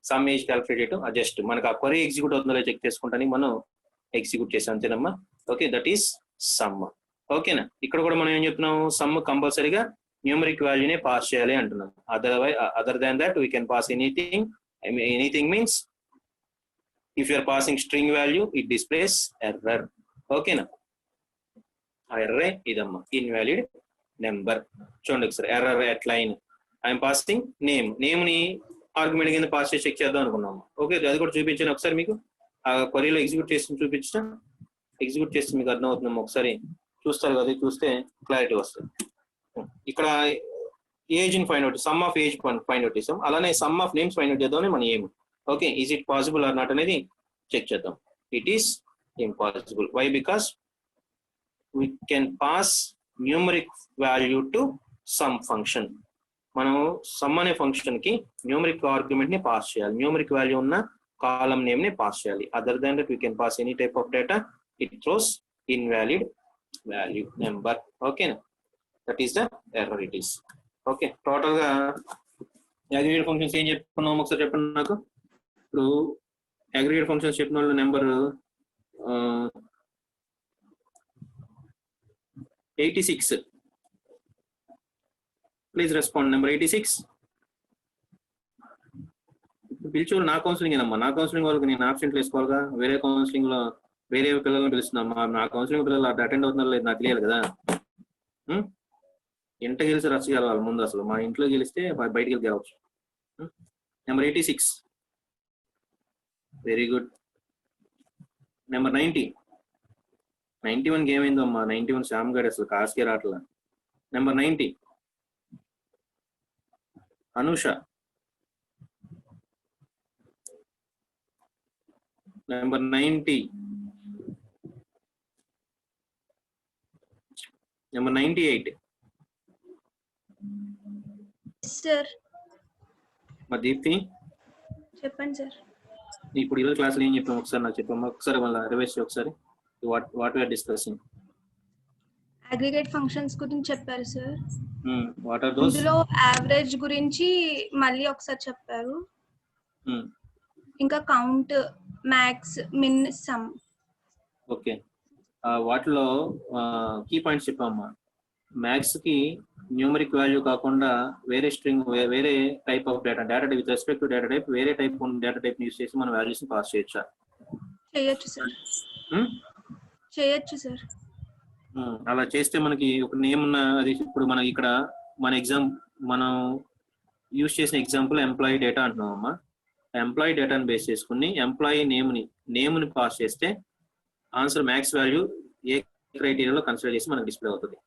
సమ్ ఏజ్ క్యాలిక్యులేట్ చేయడం జస్ట్ మనకు ఆ క్వరీ ఎగ్జిక్యూట్ అవుతుందో చెక్ చేసుకుంటానికి మనం ఎగ్జిక్యూట్ చేసాం అంతేనమ్మా. Okay, that is sum. ఓకేనా? ఇక్కడ కూడా మనం ఏం చెప్తున్నాం? సమ్ కంపల్సరీగా న్యూమరిక్ వాల్యూనే పాస్ చేయాలి అంటున్నాం. Other than that we can pass anything. Anything means if you are passing string value, it displays error. Okay na? Error idamma invalid number. చూడండి ఒకసారి error at line. I am passing name ni argument కింద pass చేసి check చేద్దాం అనుకున్నాము. Okay, అది కూడా చూపించాను ఒకసారి మీకు. ఆ క్వరీలో ఎగ్జిక్యూట్ చేసి చూపించిన ఎగ్జిక్యూట్ చేసి మీకు అర్థం అవుతున్నాము. ఒకసారి చూస్తారు కదా, చూస్తే క్లారిటీ వస్తుంది. ఇక్కడ ఏజ్ ని find out, sum of age find out చేసాం. అలానే sum of names find out చేద్దామని మన ఏం. Okay, is it possible or not అనేది చెక్ చేద్దాం. It is impossible. Why? Because we can pass numeric value to sum function. మనం sum అనే function కి న్యూమరిక్ ఆర్గ్యుమెంట్ ని పాస్ చేయాలి. న్యూమరిక్ వాల్యూ ఉన్న కాలం నేమ్ ని పాస్ చేయాలి. Other than that we can pass any type of data. It throws invalid value number. ఓకేనా? That is the error it is. Okay, total గా aggregate functions ఏం చెప్పుకున్నాం ఒకసారి చెప్పండి నాకు. ఇప్పుడు అగ్రిగేట్ ఫంక్షన్స్ చెప్పిన వాళ్ళు నెంబర్ 86. Please respond. నెంబర్ 86 పిలిచేవాళ్ళు నా కౌన్సిలింగ్ ఏనమ్మా. నా కౌన్సిలింగ్ వాళ్ళకి నేను ఆబ్సెంట్లు వేసుకోవాలిగా. వేరే కౌన్సిలింగ్ లో వేరే పిల్లలను పిలుస్తున్నామ్మా. నా కౌన్సిలింగ్ పిల్లలు అటెండ్ అవుతున్నారో లేదు నాకు తెలియాలి కదా. ఇంట గెలిచి రచ్చ గెలవాలి ముందు. అసలు మా ఇంట్లో గెలిస్తే బయటికి వెళ్ళి గెలవచ్చు. Number 86. Very good. Number 90. 91 game అయిందో అమ్మా. 91 శ్యామ్ గడ్ అసలు కాస్కే రావట్లా. Number 90 Anusha. Number 90. Number 98. Sir మా దీప్తి చెప్పండి సార్. ఇప్పుడు ఈరోజు క్లాసులో ఏం చెప్పాము ఒకసారి నాకు చెప్పాము. ఒకసారి మళ్ళీ రివైజ్ ఒకసారి. What we're discussing. Aggregate functions గురించి చెప్పారు సార్. What are those? ఇందులో యావరేజ్ గురించి మళ్ళీ ఒకసారి చెప్పారు. ఇంకా count, max, min, sum. Okay, వాటిలో కీ పాయింట్స్ చెప్పామమ్మా. మ్యాథ్స్ కి న్యూమరిక్ వాల్యూ కాకుండా వేరే స్ట్రింగ్, వేరే type of data type with respect to data type, వేరే టైప్ డేటా టైప్ యూస్ చేసి మనం వాల్యూస్ పాస్ చేయొచ్చా? చేయొచ్చు సార్. చేయొచ్చు సార్. అలా చేస్తే మనకి ఒక నేమ్ ఉన్న, అది ఇప్పుడు మనం ఇక్కడ మన మనం యూస్ చేసిన ఎగ్జాంపుల్ ఎంప్లాయీ డేటా అంటున్నాం అమ్మా. ఎంప్లాయీ డేటాను బేస్ చేసుకుని ఎంప్లాయీ నేమ్ని పాస్ చేస్తే ఆన్సర్ మ్యాక్స్ వాల్యూ ఏ క్రైటీరియాలో కన్సిడర్ చేసి మనకు డిస్ప్లే అవుతుంది.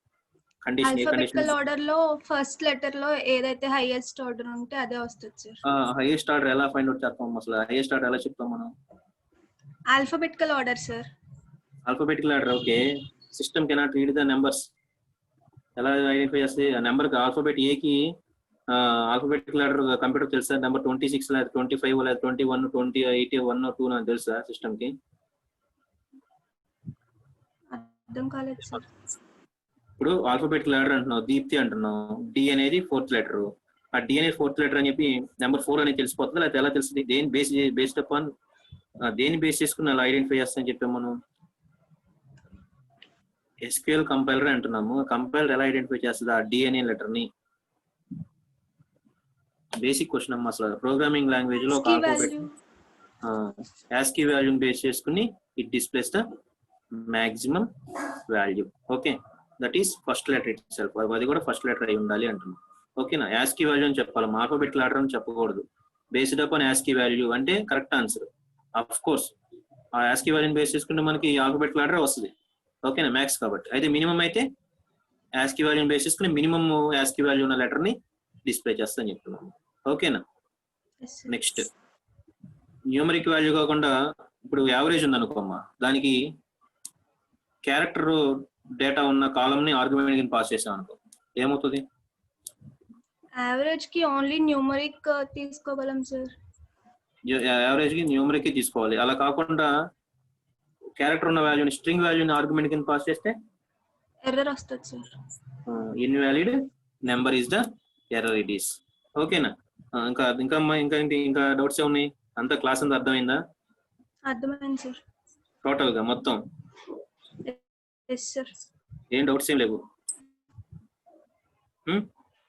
కండిషన్ ఏ కండిషన్? ఆల్ఫాబెటికల్ ఆర్డర్ లో ఫస్ట్ లెటర్ లో ఏదైతే హైయెస్ట్ ఆర్డర్ ఉంటే అదే వస్తుంది సార్. హైయెస్ట్ ఆర్డర్ ఎలా ఫైండ్ అవుట్ చేస్తాం? అసలు హైయెస్ట్ ఆర్డర్ ఎలా చెప్తాం మనం? Alphabetical order sir. Alphabetical order. Okay, system cannot read the numbers. ఎలా ఐడెంటిఫై చేస్తే ఆ నెంబర్ ఆల్ఫాబెట్ ఏకి ఆల్ఫాబెటికల్ ఆర్డర్ కంప్యూటర్ తెలుసా? నెంబర్ 26 లేదా 25 లేదా 21, 20, 80, 1 or 2 నాకు తెలుసా సిస్టమ్ కి? అర్థం కాలేదు సార్. ఇప్పుడు ఆల్ఫాబెటికల్ ఆర్డర్ అంటున్నావు, దీప్తి అంటున్నావు, డి అనేది 4th లెటర్. ఆ డి అనేది 4th లెటర్ అని చెప్పి నెంబర్ 4 అనేది తెలిసిపోతుంది, లేకపోతే ఎలా తెలుస్తుంది? దేని బేస్డ్ అపాన్ దేని బేస్ చేసుకుని అలా ఐడెంటిఫై చేస్తామని చెప్పాము మనం. ఎస్క్యూఎల్ కంపైలర్ అంటున్నాము. కంపైలర్ ఎలా ఐడెంటిఫై చేస్తుంది ఆ డి అనే లెటర్ ని? బేసిక్ క్వశ్చన్ అమ్మా. అసలు ప్రోగ్రామింగ్ లాంగ్వేజ్ లో ఒక ఆల్ఫాబెట్ యాస్కీ వాల్యూని బేస్ చేసుకుని it displays the maximum value. Okay, that is first letter itself. అది కూడా ఫస్ట్ లెటర్ అయి ఉండాలి అంటున్నాం. ఓకేనా? యాస్కీ వాల్యూ అని చెప్పాలి, ఆల్ఫాబెటికల్ ఆర్డర్ అని చెప్పకూడదు. బేస్డ్ అపాన్ యాస్కీ వాల్యూ అంటే కరెక్ట్ ఆన్సర్. అఫ్ కోర్స్ ఆ యాస్కీ వాల్యూని బేస్ చేసుకుంటే మనకి ఆల్ఫాబెటికల్ ఆర్డర్ వస్తుంది. ఓకేనా? మ్యాక్స్ కాబట్టి. అయితే మినిమం అయితే యాస్కీ వాల్యూని బేస్ చేసుకుని మినిమం యాస్కీ వాల్యూ ఉన్న లెటర్ ని డిస్ప్లే చేస్తాను చెప్తున్నాను. ఓకేనా? నెక్స్ట్ న్యూమరిక్ వాల్యూ కాకుండా ఇప్పుడు యావరేజ్ ఉంది అనుకోమ్మా, దానికి క్యారెక్టర్ డేటా ఉన్న కాలం ని ఆర్గ్యుమెంట్ కింద పాస్ చేసాం అనుకో, ఏమవుతుంది? యావరేజ్ కి ఓన్లీ న్యూమరిక్ తీసుకోగలం సార్. యావరేజ్ కి న్యూమరిక్ తీసుకోవాలి. అలా కాకుండా క్యారెక్టర్ ఉన్న వాల్యూని, స్ట్రింగ్ వాల్యూని ఆర్గ్యుమెంట్ కింద పాస్ చేస్తే ఎర్రర్ వస్తుంది sir. Invalid number is the error it is. ఓకేనా? ఇంకా ఇంకా ఇంకా ఇంకా డౌట్స్ ఏ ఉన్నాయి? అంతా క్లాస్ అంతా అర్థమైందా? అర్థమైంది సార్. టోటల్ గా మొత్తం ఎస్ సార్. ఏం డౌట్స్ ఏం లేవు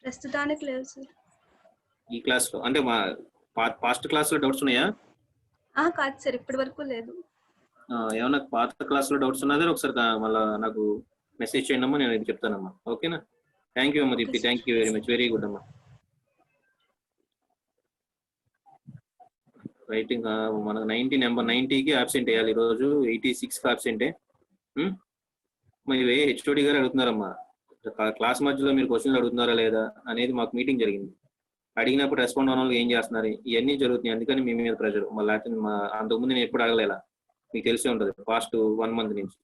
ప్రస్తుతానికి లేదు సార్ ఈ క్లాస్ లో? అంటే మా పాస్ట్ క్లాస్ లో డౌట్స్ ఉన్నాయా? కాదు సార్, ఇప్పటి వరకు లేదు. ఏమన్నా పాత క్లాస్ లో డౌట్స్ ఉన్నదే ఒకసారి మళ్ళీ నాకు మెసేజ్ చేయండి అమ్మా, నేను ఇది చెప్తానమ్మా. ఓకేనా? థ్యాంక్ యూ అమ్మా Deepti, thank you very much, very good అమ్మా. రైటింగ్ మనకు 90 నెంబర్ 90కి ఆబ్సెంట్ వేయాలి ఈరోజు, 86కి ఆబ్సెంటే. మరి హెచ్ఓడి గారు అడుగుతున్నారమ్మా, క్లాస్ మధ్యలో మీరు క్వశ్చన్లు అడుగుతున్నారా లేదా అనేది మాకు మీటింగ్ జరిగింది. అడిగినప్పుడు రెస్పాండ్ అవ్వడం ఏం చేస్తున్నారు, ఇవన్నీ జరుగుతున్నాయి. అందుకని మీ మీద ప్రెషర్. మళ్ళీ అంతకుముందు నేను ఎప్పుడు అడగలేలా, మీకు తెలిసే ఉంటుంది పాస్ట్ 1 month నుంచి.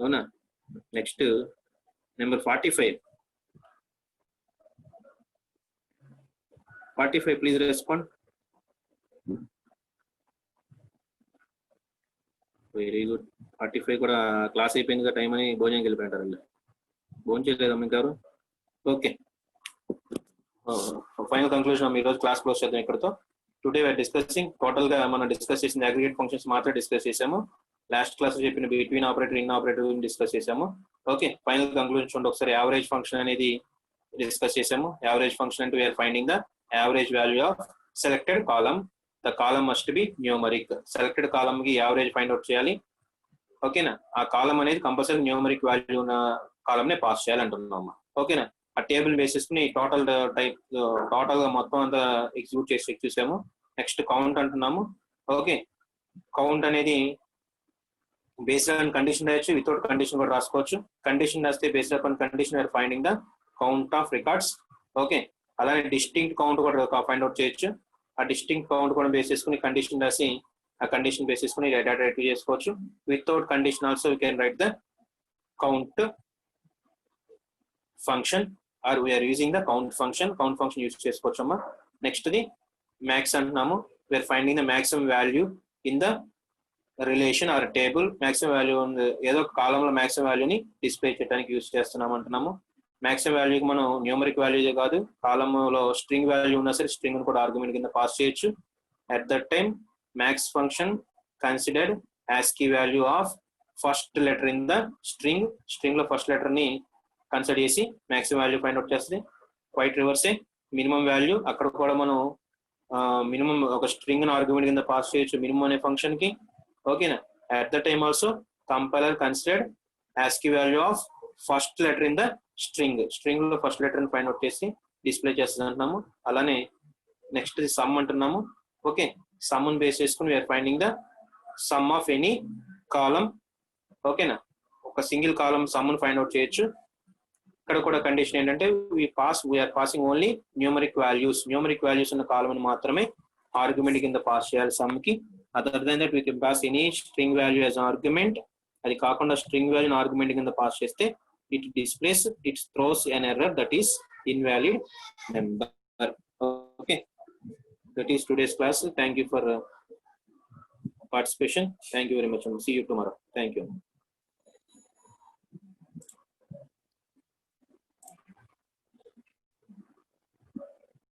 అవునా? Next number 45 please respond. Very good. 45 కూడా క్లాస్ అయిపోయింది కదా టైం అని భోజనంకి వెళ్ళిపోయింటారు. భోజనం చేయలేదమ్మా ఇంకారు? ఓకే, ఫైనల్ కంక్లూజన్ ఈ రోజు క్లాస్ క్లోజ్ చేద్దాం ఇక్కడతో. టుడే వీఆర్ డిస్కసింగ్, టోటల్ గా మనం డిస్కస్ చేసిన అగ్రిగేట్ ఫంక్షన్స్ మాత్రమే డిస్కస్ చేసాము. లాస్ట్ క్లాస్ చెప్పిన between operator, in operator discuss చేసాము. ఓకే, ఫైనల్ కంక్లూజన్ చూడండి ఒకసారి. యావరేజ్ ఫంక్షన్ అనేది డిస్కస్ చేసాము. యావరేజ్ ఫంక్షన్ అంటే we're finding the average value of selected column. The column must be numeric. Selected column కి average find out చేయాలి. ఓకేనా? ఆ కాలమ్ అనేది కంపల్సరీ న్యూమరిక్ వాల్యూ ఉన్న కాలమ్ నే పాస్ చేయాలంటున్నాం. ఓకేనా? ఆ టేబుల్ బేసిస్ ని టోటల్ టైప్ టోటల్ గా మొత్తం అంతా ఎగ్జిక్యూట్ చేసి చెక్ చూసాము. నెక్స్ట్ కౌంట్ అంటున్నాము. ఓకే, కౌంట్ అనేది బేస్డ్ ఆన్ కండిషన్ రాయొచ్చు, వితౌట్ కండిషన్ కూడా రాసుకోవచ్చు. కండిషన్ రాస్తే based on condition are finding the count of records. Okay, అలానే డిస్టింక్ట్ కౌంట్ కూడా ఫైండ్ అవుట్ చేయొచ్చు. ఆ డిస్టింక్ట్ కౌంట్ కూడా బేస్ చేసుకుని కండిషన్ రాసి ఆ కండిషన్ బేస్ చేసుకుని డేటా రిట్రీవ్ చేసుకోవచ్చు. Without condition also you can write the count function or we're using the count function use చేసుకోవచ్చు అమ్మా. నెక్స్ట్ ది మ్యాక్స్ అంటున్నాము. We're finding the maximum value in the relation or table maximum value ఏదో ఒక కాలంలో maximum వాల్యూని display చేయడానికి use చేస్తున్నాం అంటున్నాము. మాక్సిమం వాల్యూకి మనం న్యూమరిక్ వాల్యూదే కాదు, కాలంలో స్ట్రింగ్ వాల్యూ ఉన్నా సరే స్ట్రింగ్ కూడా ఆర్గ్యుమెంట్ కింద పాస్ చేయొచ్చు. At that time max function considered ASCII value of first letter in the string. String లో ఫస్ట్ లెటర్ ని కన్సిడర్ చేసి మాక్సిమం వాల్యూ ఫైండ్ అవుట్ చేస్తుంది. క్వైట్ రివర్సే మినిమం వాల్యూ, అక్కడ కూడా మనం మినిమం ఒక స్ట్రింగ్ ఆర్గ్యుమెంట్ కింద పాస్ చేయొచ్చు మినిమం అనే ఫంక్షన్ కి. ఓకేనా? At the time also compiler considered ASCII value of first letter in the string. String లో ఫస్ట్ లెటర్ ని ఫైండ్ అవుట్ చేసి డిస్ప్లే చేస్తుంది అంటున్నాము. అలానే నెక్స్ట్ సమ్ అంటున్నాము. ఓకే, సమ్ బేస్ చేసుకుని we are finding the sum of any column. ఓకేనా? ఒక single column sum find out చేయొచ్చు. ఇక్కడ కూడా కండిషన్ ఏంటంటే we are passing only numeric values. Numeric values ఉన్న కాలం మాత్రమే ఆర్గ్యుమెంట్ కింద పాస్ చేయాలి సమ్ కి. Other then that we can pass any string value as argument. అది కాకుండా స్ట్రింగ్ వాల్యూని ఆర్గ్యుమెంట్ కింద పాస్ చేస్తే it displays, it throws an error that is invalid number. Okay, that is today's class. Thank you for participation. Thank you very much. See you tomorrow. Thank you.